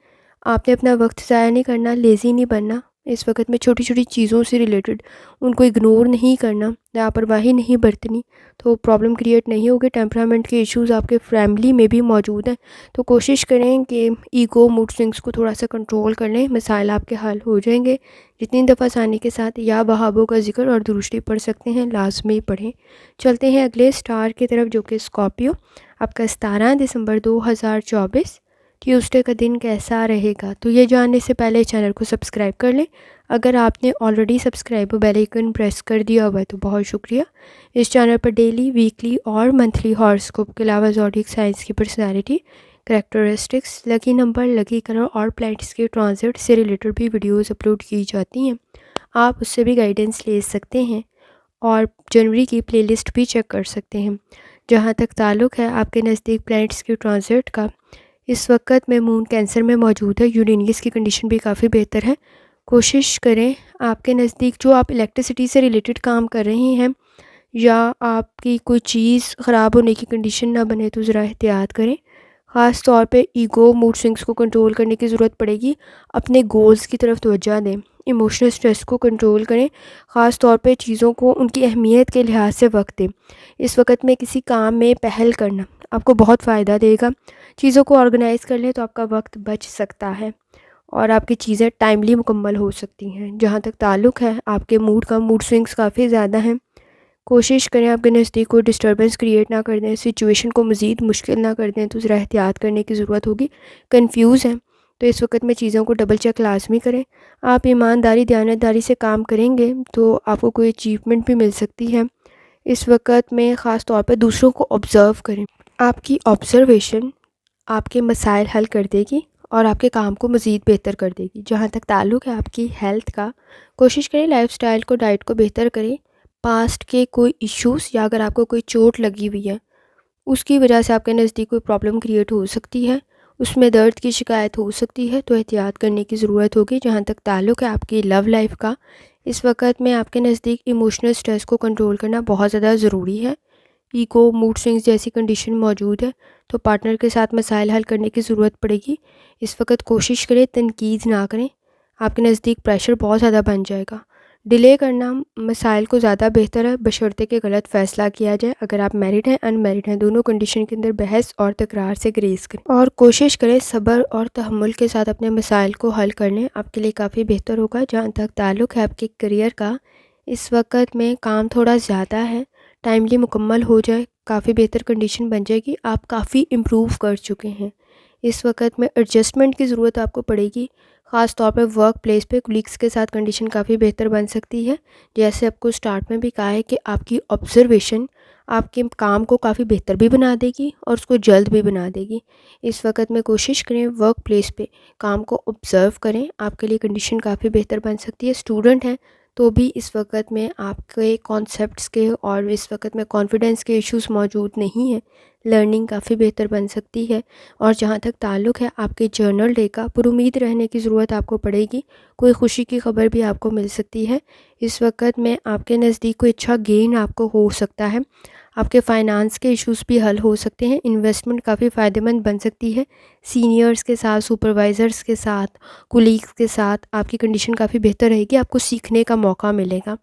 आपने अपना वक्त ज़ाया नहीं करना, लेज़ी नहीं बनना। इस वक्त में छोटी-छोटी चीज़ों से रिलेटेड उनको इग्नोर नहीं करना, लापरवाही नहीं बरतनी, तो प्रॉब्लम क्रिएट नहीं होगी। टेम्परामेंट के इश्यूज़ आपके फैमिली में भी मौजूद हैं, तो कोशिश करें कि ईगो, मूड स्विंग्स को थोड़ा सा कंट्रोल कर लें। मसाइल आपके हल हो जाएंगे। जितनी दफ़ा आसानी के साथ या वहाबों का जिक्र और दुरुस्ती पढ़ सकते हैं, लाजमी पढ़ें। चलते हैं अगले स्टार की तरफ, जो कि स्कॉर्पियो। आपका 17 दिसंबर 2024 ट्यूसडे का दिन कैसा रहेगा, तो ये जानने से पहले चैनल को सब्सक्राइब कर लें। अगर आपने already subscribe bell icon press कर दिया हुआ है, तो बहुत शुक्रिया। इस चैनल पर डेली, वीकली और मंथली हॉरोस्कोप के अलावा ज़ोडिएक साइंस की personality, characteristics, lucky number, lucky colour और प्लैनेट्स के ट्रांजिट से रिलेटेड भी वीडियोज़ अपलोड की जाती हैं। आप उससे भी गाइडेंस ले सकते हैं और जनवरी की प्लेलिस्ट भी चेक कर सकते हैं। जहाँ तक ताल्लुक़ है आपके नज़दीक प्लैनेट्स की ट्रांजिट का, इस वक्त में मून कैंसर में मौजूद है। यूरेनियस की कंडीशन भी काफ़ी बेहतर है। कोशिश करें आपके नज़दीक जो आप इलेक्ट्रिसिटी से रिलेटेड काम कर रहे हैं, या आपकी कोई चीज़ ख़राब होने की कंडीशन ना बने, तो ज़रा एहतियात करें। ख़ास तौर पे ईगो, मूड स्विंग्स को कंट्रोल करने की ज़रूरत पड़ेगी। अपने गोल्स की तरफ तवज्जो दें। इमोशनल स्ट्रेस को कंट्रोल करें। ख़ास तौर पे चीज़ों को उनकी अहमियत के लिहाज से वक्त दें। इस वक्त में किसी काम में पहल करना आपको बहुत फ़ायदा देगा। चीज़ों को ऑर्गेनाइज़ कर लें, तो आपका वक्त बच सकता है और आपकी चीज़ें टाइमली मुकम्मल हो सकती हैं। जहाँ तक ताल्लुक़ है आपके मूड का, मूड स्विंग्स काफ़ी ज़्यादा हैं। कोशिश करें आपके नज़दीक कोई डिस्टर्बेंस क्रिएट ना कर दें, सिचुएशन को मज़ीद मुश्किल ना कर दें, तो ज़रा एहतियात करने की ज़रूरत होगी। कन्फ्यूज़ हैं, तो इस वक्त में चीज़ों को डबल चेक लाजमी करें। आप ईमानदारी, दयानतदारी से काम करेंगे, तो आपको कोई अचीवमेंट भी मिल सकती है। इस वक़्त में ख़ास तौर पर दूसरों को ऑब्ज़र्व करें। आपकी ऑब्ज़र्वेशन आपके मसाइल हल कर देगी और आपके काम को मज़ीद बेहतर कर देगी। जहाँ तक ताल्लुक़ है आपकी हेल्थ का, कोशिश करें लाइफ़स्टाइल को, डाइट को बेहतर करें। पास्ट के कोई इश्यूज़ या अगर आपको कोई चोट लगी हुई है, उसकी वजह से आपके नज़दीक कोई प्रॉब्लम क्रिएट हो सकती है, उसमें दर्द की शिकायत हो सकती है, तो एहतियात करने की ज़रूरत होगी। जहाँ तक ताल्लुक़ है आपकी लव लाइफ़ का, इस वक़्त में आपके नज़दीक इमोशनल स्ट्रेस को कंट्रोल करना बहुत ज़्यादा ज़रूरी है। ईगो, मूड स्विंग्स जैसी कंडीशन मौजूद है, तो पार्टनर के साथ मसाइल हल करने की ज़रूरत पड़ेगी। इस वक्त कोशिश करें तनकीद ना करें, आपके नज़दीक प्रेशर बहुत ज़्यादा बन जाएगा। डिले करना मसाइल को ज़्यादा बेहतर है, बशर्ते कि गलत फ़ैसला किया जाए। अगर आप मैरिड हैं, अनमैरिड हैं, दोनों कंडीशन के अंदर बहस और तकरार से ग्रेज़ करें और कोशिश करें सब्र और तहम्मुल के साथ अपने मसाइल को हल कर लें, आपके लिए काफ़ी बेहतर होगा। जहाँ तक ताल्लुक़ है आपके करियर का, इस वक्त में काम थोड़ा ज़्यादा है, टाइमली मुकम्मल हो जाए, काफ़ी बेहतर कंडीशन बन जाएगी। आप काफ़ी इम्प्रूव कर चुके हैं। इस वक्त में एडजस्टमेंट की ज़रूरत आपको पड़ेगी, ख़ास तौर पर वर्क प्लेस पे कुलीग्स के साथ कंडीशन काफ़ी बेहतर बन सकती है। जैसे आपको स्टार्ट में भी कहा है कि आपकी ऑब्ज़र्वेशन आपके काम को काफ़ी बेहतर भी बना देगी और उसको जल्द भी बना देगी। इस वक्त में कोशिश करें वर्क प्लेस पे काम को ऑब्ज़र्व करें, आपके लिए कंडीशन काफ़ी बेहतर बन सकती है। स्टूडेंट हैं तो भी इस वक्त में आपके कॉन्सेप्ट्स के और इस वक्त में कॉन्फिडेंस के इश्यूज़ मौजूद नहीं हैं, लर्निंग काफ़ी बेहतर बन सकती है। और जहाँ तक ताल्लुक़ है आपके जर्नल डे का, पुरुमीद रहने की ज़रूरत आपको पड़ेगी, कोई खुशी की खबर भी आपको मिल सकती है। इस वक्त में आपके नज़दीक कोई अच्छा गेन आपको हो सकता है, आपके फाइनेंस के इश्यूज़ भी हल हो सकते हैं, इन्वेस्टमेंट काफ़ी फ़ायदेमंद बन सकती है। सीनियर्स के साथ, सुपरवाइज़र्स के साथ, कुलीग्स के साथ आपकी कंडीशन काफ़ी बेहतर रहेगी, आपको सीखने का मौका मिलेगा।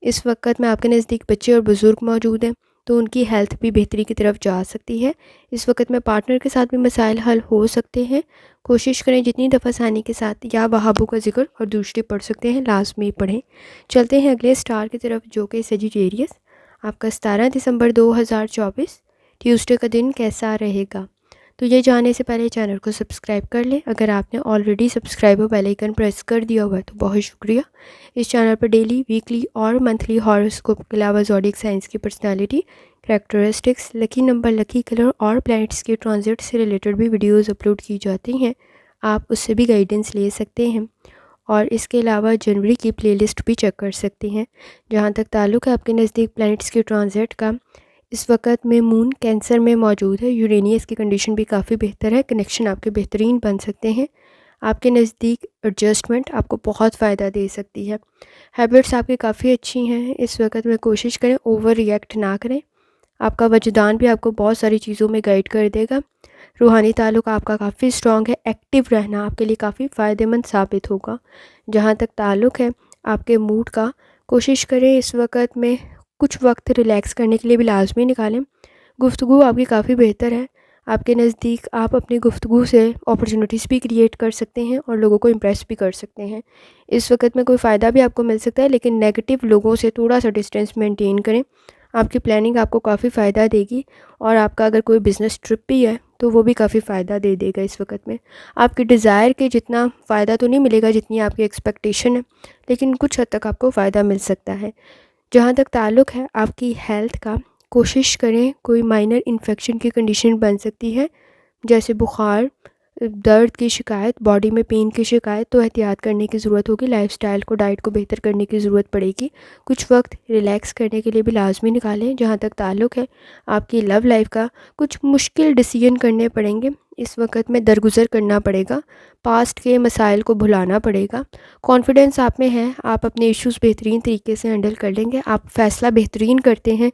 इस वक्त में आपके नज़दीक बच्चे और बुज़ुर्ग मौजूद हैं, तो उनकी हेल्थ भी बेहतरी की तरफ जा सकती है। इस वक्त में पार्टनर के साथ भी मसाइल हल हो सकते हैं। कोशिश करें जितनी दफ़ा आसानी के साथ या वहाबों का जिक्र और दूसरी पढ़ सकते हैं, लाजमी पढ़ें। चलते हैं अगले स्टार की तरफ, जो कि सजिटेरियस। आपका 17 दिसंबर 2024 ट्यूसडे का दिन कैसा रहेगा? तो ये जानने से पहले चैनल को सब्सक्राइब कर लें। अगर आपने ऑलरेडी सब्सक्राइब और बेल आइकन प्रेस कर दिया हुआ है तो बहुत शुक्रिया। इस चैनल पर डेली, वीकली और मंथली हॉरोस्कोप के अलावा ज़ोडिक साइंस की personality, characteristics, lucky number, lucky colour और प्लैनेट्स के ट्रांजिट से रिलेटेड भी वीडियोस अपलोड की जाती हैं, आप उससे भी गाइडेंस ले सकते हैं। और इसके अलावा जनवरी की प्लेलिस्ट भी चेक कर सकते हैं। जहाँ तक ताल्लुक़ है आपके नज़दीक प्लैनेट्स के ट्रांजिट का, इस वक्त में मून कैंसर में मौजूद है, यूरेनियस की कंडीशन भी काफ़ी बेहतर है, कनेक्शन आपके बेहतरीन बन सकते हैं। आपके नज़दीक एडजस्टमेंट आपको बहुत फ़ायदा दे सकती है। हैबिट्स आपकी काफ़ी अच्छी हैं, इस वक्त में कोशिश करें ओवर रिएक्ट ना करें। आपका वजदान भी आपको बहुत सारी चीज़ों में गाइड कर देगा। रूहानी ताल्लुक़ आपका काफ़ी स्ट्रॉन्ग है, एक्टिव रहना आपके लिए काफ़ी फ़ायदेमंद साबित होगा। जहाँ तक ताल्लुक़ है आपके मूड का, कोशिश करें इस वक्त में कुछ वक्त रिलैक्स करने के लिए भी लाजमी निकालें। गुफ्तगू आपकी काफ़ी बेहतर है, आपके नज़दीक आप अपनी गुफ्तगू से अपॉर्चुनिटीज़ भी क्रिएट कर सकते हैं और लोगों को इम्प्रेस भी कर सकते हैं। इस वक्त में कोई फ़ायदा भी आपको मिल सकता है, लेकिन नेगेटिव लोगों से थोड़ा सा डिस्टेंस मेंटेन करें। आपकी प्लानिंग आपको काफ़ी फ़ायदा देगी और आपका अगर कोई बिज़नेस ट्रिप भी है तो वो भी काफ़ी फ़ायदा दे देगा। इस वक्त में आपकी डिज़ायर के जितना फ़ायदा तो नहीं मिलेगा जितनी आपकी एक्सपेक्टेशन है, लेकिन कुछ हद तक आपको फ़ायदा मिल सकता है। जहाँ तक ताल्लुक़ है आपकी हेल्थ का, कोशिश करें कोई माइनर इन्फेक्शन की कंडीशन बन सकती है, जैसे बुखार, दर्द की शिकायत, बॉडी में पेन की शिकायत, तो एहतियात करने की ज़रूरत होगी। लाइफ़स्टाइल को, डाइट को बेहतर करने की ज़रूरत पड़ेगी। कुछ वक्त रिलैक्स करने के लिए भी लाजमी निकालें। जहाँ तक ताल्लुक़ है आपकी लव लाइफ का, कुछ मुश्किल डिसीजन करने पड़ेंगे, इस वक्त में दरगुजर करना पड़ेगा, पास्ट के मसाइल को भुलाना पड़ेगा। कॉन्फिडेंस आप में है, आप अपने इश्यूज़ बेहतरीन तरीके से हैंडल कर लेंगे, आप फ़ैसला बेहतरीन करते हैं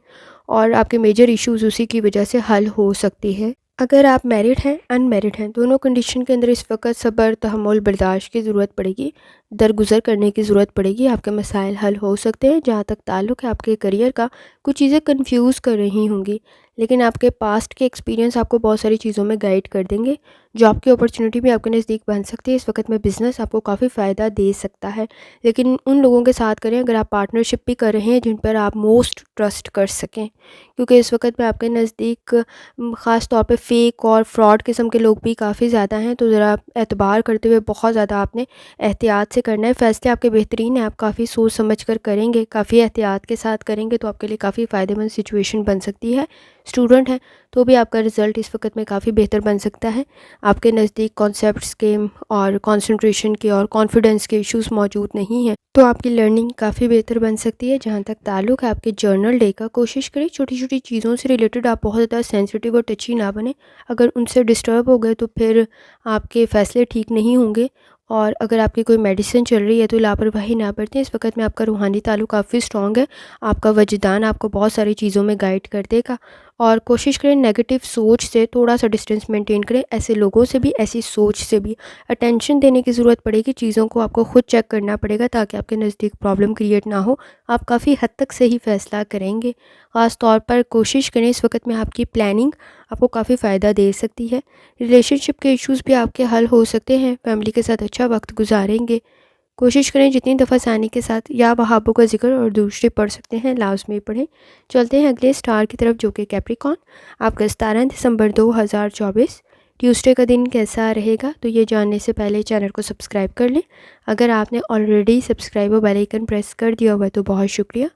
और आपके मेजर इश्यूज़ उसी की वजह से हल हो सकती है। अगर आप मैरिड हैं, अनमैरिड हैं, दोनों कंडीशन के अंदर इस वक्त सब्र, तहम्मुल, बर्दाश्त की ज़रूरत पड़ेगी, दरगुजर करने की ज़रूरत पड़ेगी, आपके मसाइल हल हो सकते हैं। जहाँ तक ताल्लुक़ है आपके करियर का, कुछ चीज़ें कंफ्यूज कर रही होंगी, लेकिन आपके पास्ट के एक्सपीरियंस आपको बहुत सारी चीज़ों में गाइड कर देंगे। जॉब की अपॉर्चुनिटी भी आपके नज़दीक बन सकती है। इस वक्त में बिज़नेस आपको काफ़ी फ़ायदा दे सकता है, लेकिन उन लोगों के साथ करें अगर आप पार्टनरशिप भी कर रहे हैं जिन पर आप मोस्ट ट्रस्ट कर सकें, क्योंकि इस वक्त में आपके नज़दीक ख़ास तौर पे फ़ेक और फ्रॉड किस्म के लोग भी काफ़ी ज़्यादा हैं। तो ज़रा एतबार करते हुए बहुत ज़्यादा आपने एहतियात से करना है। फ़ैसले आपके बेहतरीन हैं, आप काफ़ी सोच समझ कर करेंगे, काफ़ी एहतियात के साथ करेंगे तो आपके लिए काफ़ी फ़ायदेमंद सिचुएशन बन सकती है। स्टूडेंट हैं तो भी आपका रिज़ल्ट इस वक्त में काफ़ी बेहतर बन सकता है। आपके नज़दीक कॉन्सेप्ट्स के और कंसंट्रेशन के और कॉन्फिडेंस के इश्यूज़ मौजूद नहीं हैं, तो आपकी लर्निंग काफ़ी बेहतर बन सकती है। जहाँ तक ताल्लुक़ है आपके जर्नल डे का, कोशिश करें छोटी छोटी चीज़ों से रिलेटेड आप बहुत ज़्यादा सेंसिटिव और टची ना बने। अगर उनसे डिस्टर्ब हो गए तो फिर आपके फ़ैसले ठीक नहीं होंगे। और अगर आपकी कोई मेडिसिन चल रही है तो लापरवाही ना बरतें। इस वक्त में आपका रूहानी ताल्लुक़ काफ़ी स्ट्रॉन्ग है। आपका वजदान आपको बहुत सारी चीज़ों में गाइड कर देगा। और कोशिश करें नेगेटिव सोच से थोड़ा सा डिस्टेंस मेंटेन करें। ऐसे लोगों से भी, ऐसी सोच से भी अटेंशन देने की ज़रूरत पड़ेगी। चीज़ों को आपको खुद चेक करना पड़ेगा ताकि आपके नज़दीक प्रॉब्लम क्रिएट ना हो। आप काफ़ी हद तक सही फ़ैसला करेंगे। ख़ास तौर पर कोशिश करें इस वक्त में आपकी प्लानिंग आपको काफ़ी फ़ायदा दे सकती है। रिलेशनशिप के इश्यूज़ भी आपके हल हो सकते हैं। फैमिली के साथ अच्छा वक्त गुजारेंगे। कोशिश करें जितनी दफ़ा आसानी के साथ या वहाबों का जिक्र और दूसरे पढ़ सकते हैं लाजमी पढ़ें। चलते हैं अगले स्टार की तरफ जो कि कैप्रिकॉन। आपका 17 दिसंबर 2024 ट्यूसडे का दिन कैसा रहेगा, तो ये जानने से पहले चैनल को सब्सक्राइब कर लें। अगर आपने ऑलरेडी सब्सक्राइब और बेल आइकन प्रेस कर दिया हुआ है तो बहुत शुक्रिया।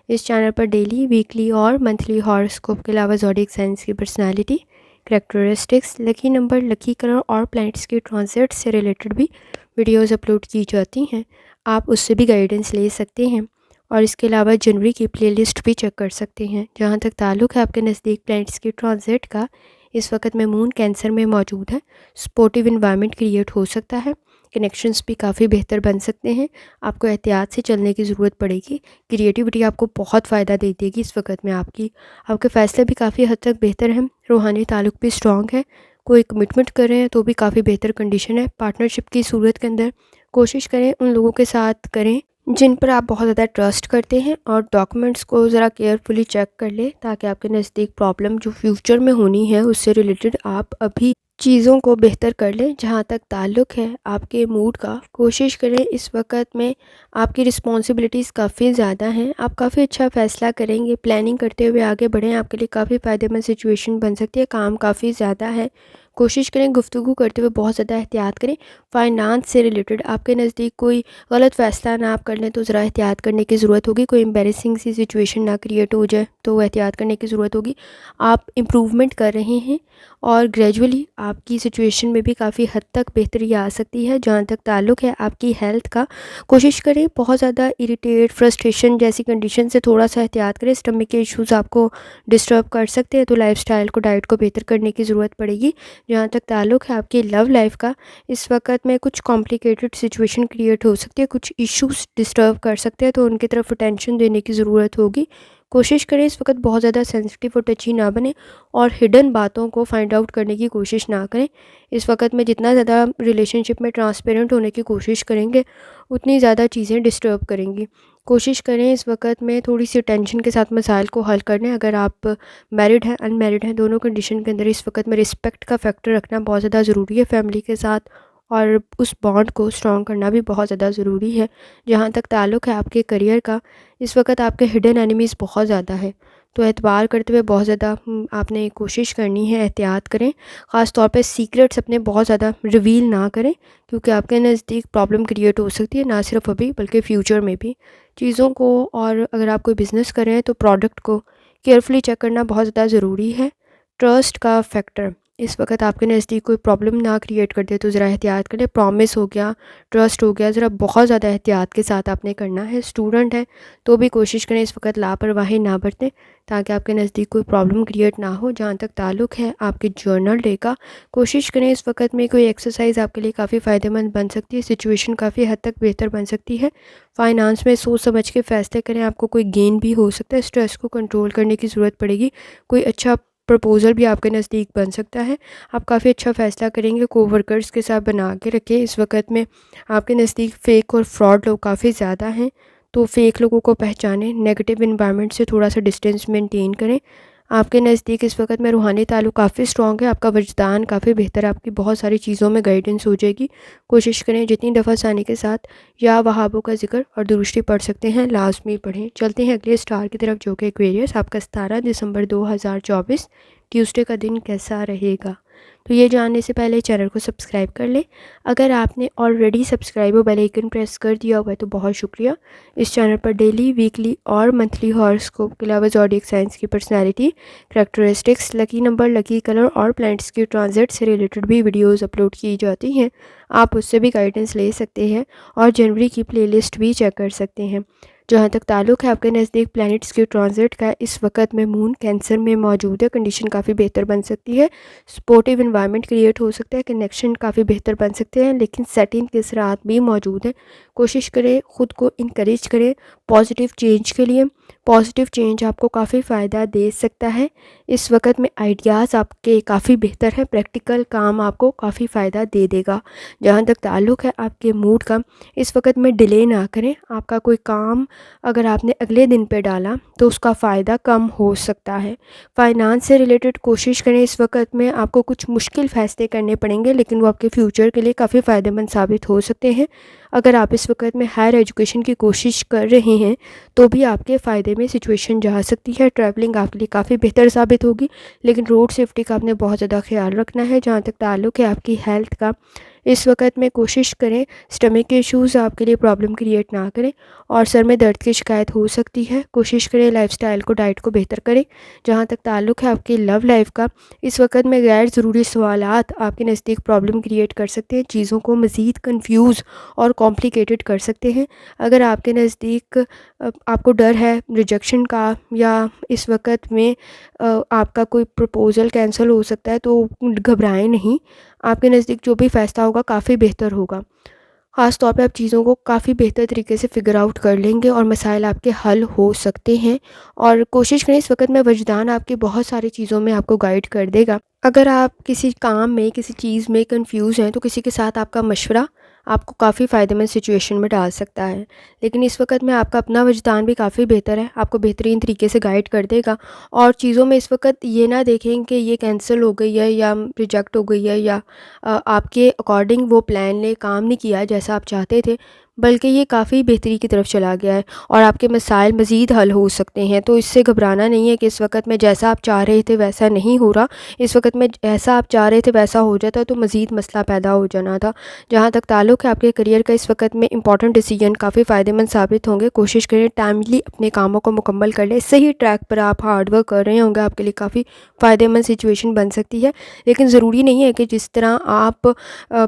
इस चैनल पर डेली, वीकली और मंथली हॉरोस्कोप के अलावा ज़ोडिएक साइंस की personality, characteristics, lucky number, lucky colour और प्लैनेट्स के ट्रांजिट से रिलेटेड भी वीडियोस अपलोड की जाती हैं। आप उससे भी गाइडेंस ले सकते हैं और इसके अलावा जनवरी की प्लेलिस्ट भी चेक कर सकते हैं। जहाँ तक ताल्लुक़ है आपके नज़दीक प्लैनेट्स के ट्रांजिट का, इस वक्त में मून कैंसर में मौजूद है। सपोर्टिव इन्वायरमेंट क्रिएट हो सकता है। कनेक्शंस भी काफ़ी बेहतर बन सकते हैं। आपको एहतियात से चलने की ज़रूरत पड़ेगी। क्रिएटिविटी आपको बहुत फ़ायदा दे देगी इस वक्त में। आपके फ़ैसले भी काफ़ी हद तक बेहतर हैं। रूहानी ताल्लुक़ भी स्ट्रॉन्ग है। कोई कमिटमेंट कर रहे हैं तो भी काफ़ी बेहतर कंडीशन है। पार्टनरशिप की सूरत के अंदर कोशिश करें उन लोगों के साथ करें जिन पर आप बहुत ज़्यादा ट्रस्ट करते हैं, और डॉक्यूमेंट्स को ज़रा केयरफुली चेक कर लें ताकि आपके नज़दीक प्रॉब्लम जो फ्यूचर में होनी है उससे रिलेटेड आप अभी चीज़ों को बेहतर कर लें। जहाँ तक ताल्लुक़ है आपके मूड का, कोशिश करें इस वक्त में आपकी रिस्पॉन्सिबिलिटीज़ काफ़ी ज़्यादा हैं। आप काफ़ी अच्छा फ़ैसला करेंगे। प्लानिंग करते हुए आगे बढ़ें, आपके लिए काफ़ी फ़ायदेमंद सिचुएशन बन सकती है। काम काफ़ी ज़्यादा है। कोशिश करें गुफ्तगू करते हुए बहुत ज़्यादा एहतियात करें। फ़ाइनांस से रिलेटेड आपके नज़दीक कोई गलत फ़ैसला ना आप कर लें तो ज़रा एहतियात करने की ज़रूरत होगी। कोई एम्बैरेसिंग सी सिचुएशन ना क्रिएट हो जाए तो एहतियात करने की ज़रूरत होगी। आप इम्प्रूवमेंट कर रहे हैं और ग्रेजुअली आपकी सिचुएशन में भी काफ़ी हद तक बेहतरी आ सकती है। जहाँ तक ताल्लुक़ है आपकी हेल्थ का, कोशिश करें बहुत ज़्यादा इरिटेट, फ्रस्ट्रेशन जैसी कंडीशन से थोड़ा सा एहतियात करें। स्टमक के इश्यूज़ आपको डिस्टर्ब कर सकते हैं तो लाइफ़स्टाइल को, डाइट को बेहतर करने की ज़रूरत पड़ेगी। जहाँ तक ताल्लुक़ है आपकी लव लाइफ का, इस वक्त में कुछ कॉम्प्लिकेटेड सिचुएशन क्रिएट हो सकती है, कुछ इश्यूज़ डिस्टर्ब कर सकते हैं तो उनकी तरफ अटेंशन देने की ज़रूरत होगी। कोशिश करें इस वक्त बहुत ज़्यादा सेंसिटिव और टची ना बने और हिडन बातों को फाइंड आउट करने की कोशिश ना करें। इस वक्त में जितना ज़्यादा रिलेशनशिप में ट्रांसपेरेंट होने की कोशिश करेंगे उतनी ज़्यादा चीज़ें डिस्टर्ब करेंगी। कोशिश करें इस वक्त में थोड़ी सी टेंशन के साथ मसाइल को हल करने। अगर आप मैरिड हैं, अनमैरिड हैं, दोनों कंडीशन के अंदर इस वक्त में रिस्पेक्ट का फैक्टर रखना बहुत ज़्यादा ज़रूरी है फैमिली के साथ, और उस बॉन्ड को स्ट्रॉन्ग करना भी बहुत ज़्यादा ज़रूरी है। जहाँ तक ताल्लुक़ है आपके करियर का, इस वक्त आपके हिडन एनिमीज़ बहुत ज़्यादा है तो एतबार करते हुए बहुत ज़्यादा आपने कोशिश करनी है, एहतियात करें। ख़ास तौर पे सीक्रेट्स अपने बहुत ज़्यादा रिवील ना करें क्योंकि आपके नज़दीक प्रॉब्लम क्रिएट हो सकती है, ना सिर्फ अभी बल्कि फ्यूचर में भी चीज़ों को। और अगर आप कोई बिज़नेस कर रहे हैं तो प्रोडक्ट को केयरफुली चेक करना बहुत ज़्यादा ज़रूरी है। ट्रस्ट का फैक्टर इस वक्त आपके नज़दीक कोई प्रॉब्लम ना क्रिएट कर दे तो ज़रा एहतियात करें। प्रॉमिस हो गया, ट्रस्ट हो गया, ज़रा बहुत ज़्यादा एहतियात के साथ आपने करना है। स्टूडेंट है तो भी कोशिश करें इस वक्त लापरवाही ना बरतें ताकि आपके नज़दीक कोई प्रॉब्लम क्रिएट ना हो। जहाँ तक ताल्लुक़ है आपके जर्नल डे का, कोशिश करें इस वक्त में कोई एक्सरसाइज आपके लिए काफ़ी फ़ायदेमंद बन सकती है। सिचुएशन काफ़ी हद तक बेहतर बन सकती है। फाइनेंस में सोच समझ के फ़ैसले करें, आपको कोई गेन भी हो सकता है। स्ट्रेस को कंट्रोल करने की ज़रूरत पड़ेगी। कोई अच्छा प्रपोज़ल भी आपके नज़दीक बन सकता है। आप काफ़ी अच्छा फ़ैसला करेंगे। कोवर्कर्स के साथ बना के रखें। इस वक्त में आपके नज़दीक फ़ेक और फ्रॉड लोग काफ़ी ज़्यादा हैं तो फ़ेक लोगों को पहचानें। नेगेटिव इन्वायरमेंट से थोड़ा सा डिस्टेंस मेंटेन करें। आपके नज़दीक इस वक्त में रूहानी ताल्लुक़ काफ़ी स्ट्रॉन्ग है, आपका वजदान काफ़ी बेहतर है, आपकी बहुत सारी चीज़ों में गाइडेंस हो जाएगी। कोशिश करें जितनी दफ़ा आसानी के साथ या वहाबों का जिक्र और दुरुस्ती पढ़ सकते हैं, लाजमी पढ़ें। चलते हैं अगले स्टार की तरफ, जो कि एक्वेरियस। आपका 17 दिसंबर 2024 ट्यूसडे का दिन कैसा रहेगा? तो ये जानने से पहले चैनल को सब्सक्राइब कर लें। अगर आपने ऑलरेडी सब्सक्राइब और बेल आइकन प्रेस कर दिया हुआ है तो बहुत शुक्रिया। इस चैनल पर डेली, वीकली और मंथली हॉरोस्कोप के अलावा ज़ोडिएक साइंस की personality, characteristics, lucky number, lucky colour और प्लैनेट्स की ट्रांजिट से रिलेटेड भी वीडियोज़ अपलोड की जाती हैं। आप उससे भी गाइडेंस ले सकते हैं और जनवरी की प्लेलिस्ट भी चेक कर सकते हैं। जहाँ तक ताल्लुक़ है आपके नज़दीक प्लैनेट्स की ट्रांजिट का, इस वक्त में मून कैंसर में मौजूद है। कंडीशन काफ़ी बेहतर बन सकती है, सपोर्टिव इन्वायरमेंट क्रिएट हो सकता है, कनेक्शन काफ़ी बेहतर बन सकते हैं, लेकिन सेटिंग के असरात भी मौजूद हैं। कोशिश करें, ख़ुद को इनकरेज करें पॉजिटिव चेंज के लिए। पॉजिटिव चेंज आपको काफ़ी फ़ायदा दे सकता है। इस वक्त में आइडियाज़ आपके काफ़ी बेहतर हैं, प्रैक्टिकल काम आपको काफ़ी फ़ायदा दे देगा। जहाँ तक ताल्लुक़ है आपके मूड का, इस वक्त में डिले ना करें। आपका कोई काम अगर आपने अगले दिन पे डाला तो उसका फ़ायदा कम हो सकता है। फाइनेंस से रिलेटेड कोशिश करें, इस वक्त में आपको कुछ मुश्किल फ़ैसले करने पड़ेंगे, लेकिन वो आपके फ्यूचर के लिए काफ़ी फ़ायदेमंद साबित हो सकते हैं। अगर आप इस वक्त में हायर एजुकेशन की कोशिश कर रहे हैं तो भी आपके फ़ायदे में सिचुएशन जा सकती है। ट्रैवलिंग आपके लिए काफ़ी बेहतर साबित होगी, लेकिन रोड सेफ्टी का आपने बहुत ज़्यादा ख्याल रखना है। जहाँ तक ताल्लुक़ है आपकी हेल्थ का, इस वक्त में कोशिश करें स्टमक के इश्यूज़ आपके लिए प्रॉब्लम क्रिएट ना करें और सर में दर्द की शिकायत हो सकती है। कोशिश करें लाइफस्टाइल को, डाइट को बेहतर करें। जहाँ तक ताल्लुक़ है आपकी लव लाइफ का, इस वक्त में गैर ज़रूरी सवालात आपके नज़दीक प्रॉब्लम क्रिएट कर सकते हैं, चीज़ों को मज़ीद कन्फ्यूज़ और कॉम्प्लिकेटेड कर सकते हैं। अगर आपके नज़दीक आपको डर है रिजेक्शन का, या इस वक्त में आपका कोई प्रपोज़ल कैंसिल हो सकता है, तो घबराएं नहीं। आपके नज़दीक जो भी फ़ैसला होगा काफ़ी बेहतर होगा। ख़ास तौर पे आप चीज़ों को काफ़ी बेहतर तरीके से फ़िगर आउट कर लेंगे और मसाइल आपके हल हो सकते हैं। और कोशिश करें, इस वक्त में वजदान आपकी बहुत सारी चीज़ों में आपको गाइड कर देगा। अगर आप किसी काम में, किसी चीज़ में कंफ्यूज हैं तो किसी के साथ आपका मशवरा आपको काफ़ी फ़ायदेमंद सिचुएशन में डाल सकता है। लेकिन इस वक्त में आपका अपना वजदान भी काफ़ी बेहतर है, आपको बेहतरीन तरीके से गाइड कर देगा। और चीज़ों में इस वक्त ये ना देखें कि ये कैंसिल हो गई है या रिजेक्ट हो गई है, या आपके अकॉर्डिंग वो प्लान ने काम नहीं किया जैसा आप चाहते थे, बल्कि ये काफ़ी बेहतरी की तरफ चला गया है और आपके मसाइल मज़ीद हल हो सकते हैं। तो इससे घबराना नहीं है कि इस वक्त में जैसा आप चाह रहे थे वैसा नहीं हो रहा। इस वक्त में जैसा आप चाह रहे थे वैसा हो जाता तो मज़ीद मसला पैदा हो जाना था। जहाँ तक ताल्लुक़ है आपके करियर का, इस वक्त में इंपॉर्टेंट डिसीजन काफ़ी फ़ायदेमंद साबित होंगे। कोशिश करें टाइमली अपने कामों को मुकम्मल कर लें। सही ट्रैक पर आप हार्ड वर्क कर रहे होंगे, आपके लिए काफ़ी फ़ायदेमंद सिचुएशन बन सकती है। लेकिन ज़रूरी नहीं है कि जिस तरह आप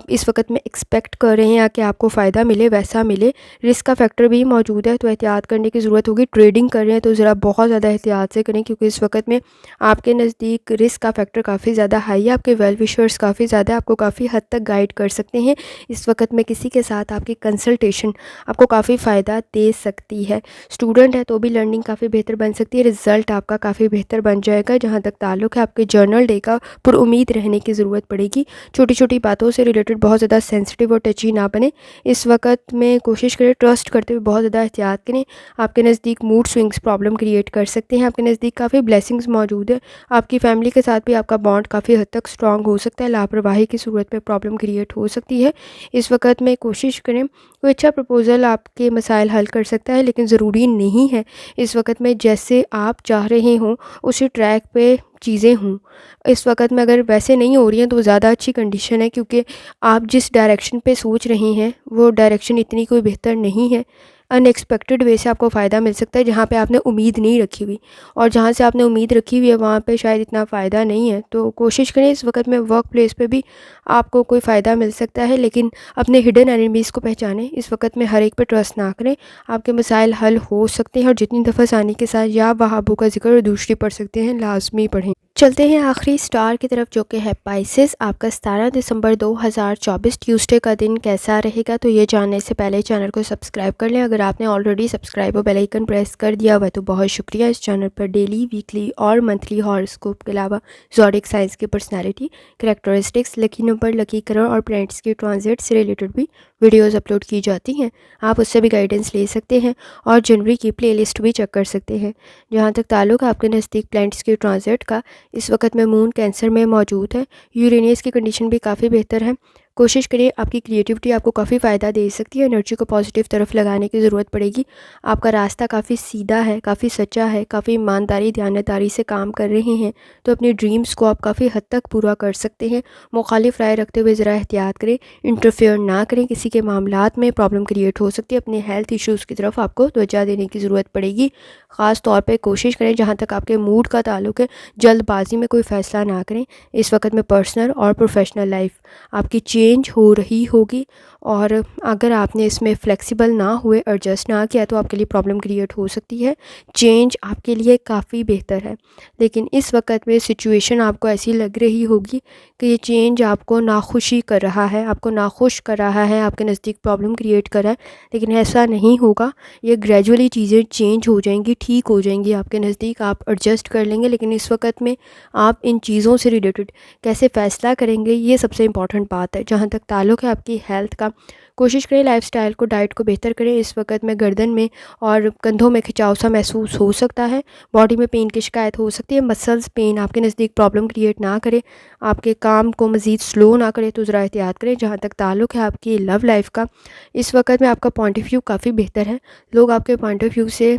इस वक्त में एक्सपेक्ट कर रहे हैं कि आपको फ़ायदा मिले वैसा मिले। रिस्क का फैक्टर भी मौजूद है, तो एहतियात करने की ज़रूरत होगी। ट्रेडिंग कर रहे हैं तो ज़रा बहुत ज़्यादा एहतियात से करें, क्योंकि इस वक्त में आपके नज़दीक रिस्क का फैक्टर काफ़ी ज़्यादा हाई है। आपके वेल विशर्स काफ़ी ज़्यादा आपको काफ़ी हद तक गाइड कर सकते हैं। इस वक्त में किसी के साथ आपकी कंसल्टेशन आपको काफ़ी फ़ायदा दे सकती है। स्टूडेंट है तो भी लर्निंग काफ़ी बेहतर बन सकती है, रिज़ल्ट आपका काफ़ी बेहतर बन जाएगा। जहाँ तक ताल्लुक़ है आपके जर्नल डे का, पुरुम्मीद रहने की ज़रूरत पड़ेगी। छोटी छोटी बातों से रिलेटेड बहुत ज़्यादा सेंसिटिव और टची ना बने। इस वक्त में कोशिश करें ट्रस्ट करते हुए बहुत ज़्यादा एहतियात करें। आपके नज़दीक मूड स्विंग्स प्रॉब्लम क्रिएट कर सकते हैं। आपके नज़दीक काफ़ी ब्लेसिंग्स मौजूद है। आपकी फैमिली के साथ भी आपका बॉन्ड काफ़ी हद तक स्ट्रॉन्ग हो सकता है। लापरवाही की सूरत में प्रॉब्लम क्रिएट हो सकती है। इस वक्त में कोशिश करें, कोई अच्छा प्रपोज़ल आपके मसाइल हल कर सकता है, लेकिन ज़रूरी नहीं है इस वक्त में जैसे आप चाह रहे हों उसी ट्रैक पे चीज़ें हों। इस वक्त में अगर वैसे नहीं हो रही हैं तो ज़्यादा अच्छी कंडीशन है, क्योंकि आप जिस डायरेक्शन पे सोच रहे हैं वो डायरेक्शन इतनी कोई बेहतर नहीं है। अनएक्सपेक्टेड वे से आपको फ़ायदा मिल सकता है जहाँ पे आपने उम्मीद नहीं रखी हुई, और जहाँ से आपने उम्मीद रखी हुई है वहाँ पे शायद इतना फ़ायदा नहीं है। तो कोशिश करें, इस वक्त में वर्क प्लेस पे भी आपको कोई फ़ायदा मिल सकता है, लेकिन अपने हिडन एनिमीज़ को पहचानें। इस वक्त में हर एक पे ट्रस्ट ना करें, आपके मसाइल हल हो सकते हैं। और जितनी दफ़ा आसानी के साथ या वहाबों का जिक्र और दूसरी पढ़ सकते हैं, लाजमी पढ़ें। चलते हैं आखिरी स्टार की तरफ जो कि है पाइसेस। आपका 17 दिसंबर 2024 ट्यूसडे का दिन कैसा रहेगा, तो ये जानने से पहले चैनल को सब्सक्राइब कर लें। अगर आपने ऑलरेडी सब्सक्राइब और बेल आइकन प्रेस कर दिया हुआ तो बहुत शुक्रिया। इस चैनल पर डेली, वीकली और मंथली हॉरोस्कोप के अलावा ज़ोडिक साइंस की personality, characteristics, lucky number, lucky colour और प्लैनेट्स की ट्रांजिट से रिलेटेड भी वीडियोज़ अपलोड की जाती हैं। आप उससे भी गाइडेंस ले सकते हैं और जनवरी की प्ले लिस्ट भी चेक कर सकते हैं। जहाँ तक ताल्लुक आपके नज़दीक प्लैनेट्स की ट्रांजिट का, इस वक्त में मून कैंसर में मौजूद है। यूरेनियस की कंडीशन भी काफ़ी बेहतर है। कोशिश करिए, आपकी क्रिएटिविटी आपको काफ़ी फ़ायदा दे सकती है। एनर्जी को पॉजिटिव तरफ लगाने की ज़रूरत पड़ेगी। आपका रास्ता काफ़ी सीधा है, काफ़ी सच्चा है, काफ़ी ईमानदारी दयानतदारी से काम कर रहे हैं तो अपनी ड्रीम्स को आप काफ़ी हद तक पूरा कर सकते हैं। मुखालिफ राय रखते हुए ज़रा एहतियात करें, इंटरफेयर ना करें। किसी के मामलात में प्रॉब्लम क्रिएट हो सकती है। अपने हेल्थ इश्यूज़ की तरफ आपको तवज्जो देने की ज़रूरत पड़ेगी। ख़ास तौर पर कोशिश करें, जहाँ तक आपके मूड का ताल्लुक है, जल्दबाजी में कोई फ़ैसला ना करें। इस वक्त में पर्सनल और प्रोफेशनल लाइफ आपकी चेंज हो रही होगी और अगर आपने इसमें फ्लेक्सिबल ना हुए, एडजस्ट ना किया तो आपके लिए प्रॉब्लम क्रिएट हो सकती है। चेंज आपके लिए काफ़ी बेहतर है, लेकिन इस वक्त में सिचुएशन आपको ऐसी लग रही होगी कि ये चेंज आपको नाखुशी कर रहा है, आपको नाखुश कर रहा है, आपके नज़दीक प्रॉब्लम क्रिएट कर रहा है। लेकिन ऐसा नहीं होगा। ये ग्रेजुअली चीज़ें चेंज हो जाएंगी, ठीक हो जाएंगी आपके नज़दीक, आप एडजस्ट कर लेंगे। लेकिन इस वक्त में आप इन चीज़ों से रिलेटेड कैसे फ़ैसला करेंगे, ये सबसे इम्पॉर्टेंट बात है। जहाँ तक ताल्लुक़ है आपकी हेल्थ का, कोशिश करें लाइफ़स्टाइल को, डाइट को बेहतर करें। इस वक्त में गर्दन में और कंधों में खिंचाव सा महसूस हो सकता है। बॉडी में पेन की शिकायत हो सकती है। मसल्स पेन आपके नज़दीक प्रॉब्लम क्रिएट ना करे, आपके काम को मज़ीद स्लो ना करे, तो ज़रा एहतियात करें। जहाँ तक ताल्लुक़ है आपकी लव लाइफ का, इस वक्त में आपका पॉइंट ऑफ व्यू काफ़ी बेहतर है। लोग आपके पॉइंट ऑफ व्यू से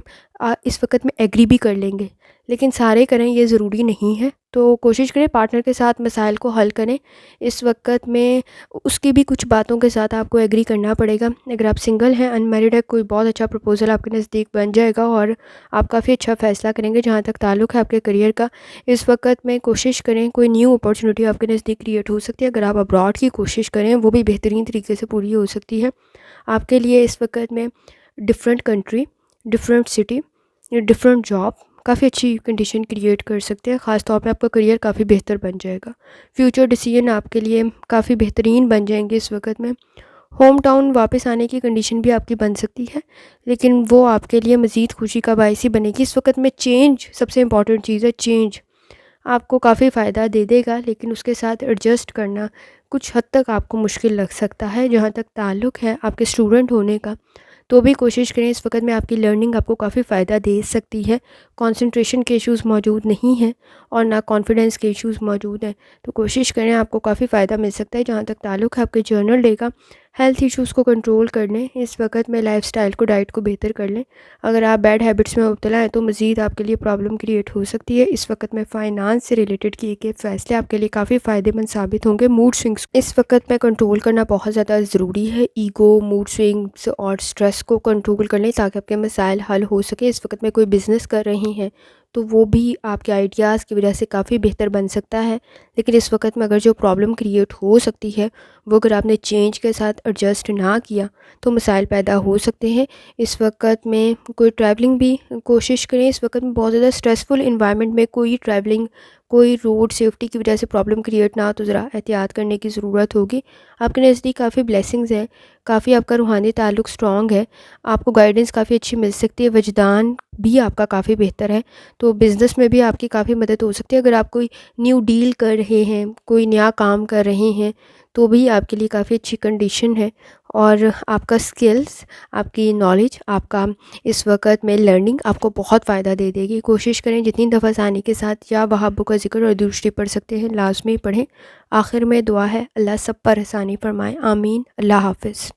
इस वक्त में एग्री भी कर लेंगे, लेकिन सारे करें ये ज़रूरी नहीं है। तो कोशिश करें पार्टनर के साथ मसाइल को हल करें। इस वक्त में उसकी भी कुछ बातों के साथ आपको एग्री करना पड़ेगा। अगर आप सिंगल हैं, अनमैरिड है, कोई बहुत अच्छा प्रपोज़ल आपके नज़दीक बन जाएगा और आप काफ़ी अच्छा फ़ैसला करेंगे। जहाँ तक ताल्लुक़ है आपके करियर का, इस वक्त में कोशिश करें, कोई न्यू अपॉर्चुनिटी आपके नज़दीक क्रिएट हो सकती है। अगर आप अब्रॉड की कोशिश करें, वो भी बेहतरीन तरीके से पूरी हो सकती है आपके लिए। इस वक्त में different country, different city, different job काफ़ी अच्छी कंडीशन क्रिएट कर सकते हैं। ख़ास तौर पे आपका करियर काफ़ी बेहतर बन जाएगा। फ्यूचर डिसीजन आपके लिए काफ़ी बेहतरीन बन जाएंगे। इस वक्त में होम टाउन वापस आने की कंडीशन भी आपकी बन सकती है, लेकिन वो आपके लिए मज़ीद खुशी का बायस ही बनेगी। इस वक्त में चेंज सबसे इम्पॉर्टेंट चीज़ है। चेंज आपको काफ़ी फ़ायदा दे देगा, लेकिन उसके साथ एडजस्ट करना कुछ हद तक आपको मुश्किल लग सकता है। जहाँ तक ताल्लुक़ है आपके स्टूडेंट होने का, तो भी कोशिश करें। इस वक्त में आपकी लर्निंग आपको काफ़ी फ़ायदा दे सकती है। कंसंट्रेशन के इश्यूज़ मौजूद नहीं हैं और ना कॉन्फिडेंस के इश्यूज़ मौजूद हैं, तो कोशिश करें, आपको काफ़ी फ़ायदा मिल सकता है। जहाँ तक ताल्लुक़ है आपके जर्नल डे का, हेल्थ इश्यूज़ को कंट्रोल कर लें। इस वक्त में लाइफ़स्टाइल को, डाइट को बेहतर कर लें। अगर आप बैड हैबिट्स में मुब्तला हैं तो मज़ीद आपके लिए प्रॉब्लम क्रिएट हो सकती है। इस वक्त में फ़ाइनांस से रिलेटेड किए गए फ़ैसले आपके लिए काफ़ी फ़ायदेमंद साबित होंगे। मूड स्विंग्स इस वक्त में कंट्रोल करना बहुत ज़्यादा ज़रूरी है। ईगो, मूड स्विंग्स और स्ट्रेस को कंट्रोल कर लें ताकि आपके मसाइल हल हो सके। इस वक्त में कोई बिज़नेस कर रहे हैं तो वो भी आपके आइडियाज़ की वजह से काफ़ी बेहतर बन सकता है। लेकिन इस वक्त में अगर जो प्रॉब्लम क्रिएट हो सकती है, वो अगर आपने चेंज के साथ एडजस्ट ना किया तो मसाइल पैदा हो सकते हैं। इस वक्त में कोई ट्रैवलिंग भी कोशिश करें। इस वक्त में बहुत ज़्यादा स्ट्रेसफुल इन्वायरमेंट में कोई ट्रैवलिंग, कोई रोड सेफ्टी की वजह से प्रॉब्लम क्रिएट ना हो तो ज़रा एहतियात करने की ज़रूरत होगी। आपके नज़दीक काफ़ी ब्लेसिंग्स हैं, काफ़ी आपका रूहानी ताल्लुक़ स्ट्रॉन्ग है, आपको गाइडेंस काफ़ी अच्छी मिल सकती है। वजदान भी आपका काफ़ी बेहतर है, तो बिज़नेस में भी आपकी काफ़ी मदद हो सकती है। अगर आप कोई न्यू डील कर रहे हैं, कोई नया काम कर रहे हैं, तो भी आपके लिए काफ़ी अच्छी कंडीशन है। और आपका स्किल्स, आपकी नॉलेज, आपका इस वक्त में लर्निंग आपको बहुत फ़ायदा दे देगी। कोशिश करें जितनी दफ़ा आसानी के साथ या वहाबों का ज़िक्र और दूसरी पढ़ सकते हैं, लाजमी पढ़ें। आखिर में दुआ है, अल्लाह सब पर आसानी फरमाए, आमीन। अल्लाह हाफ़िज़।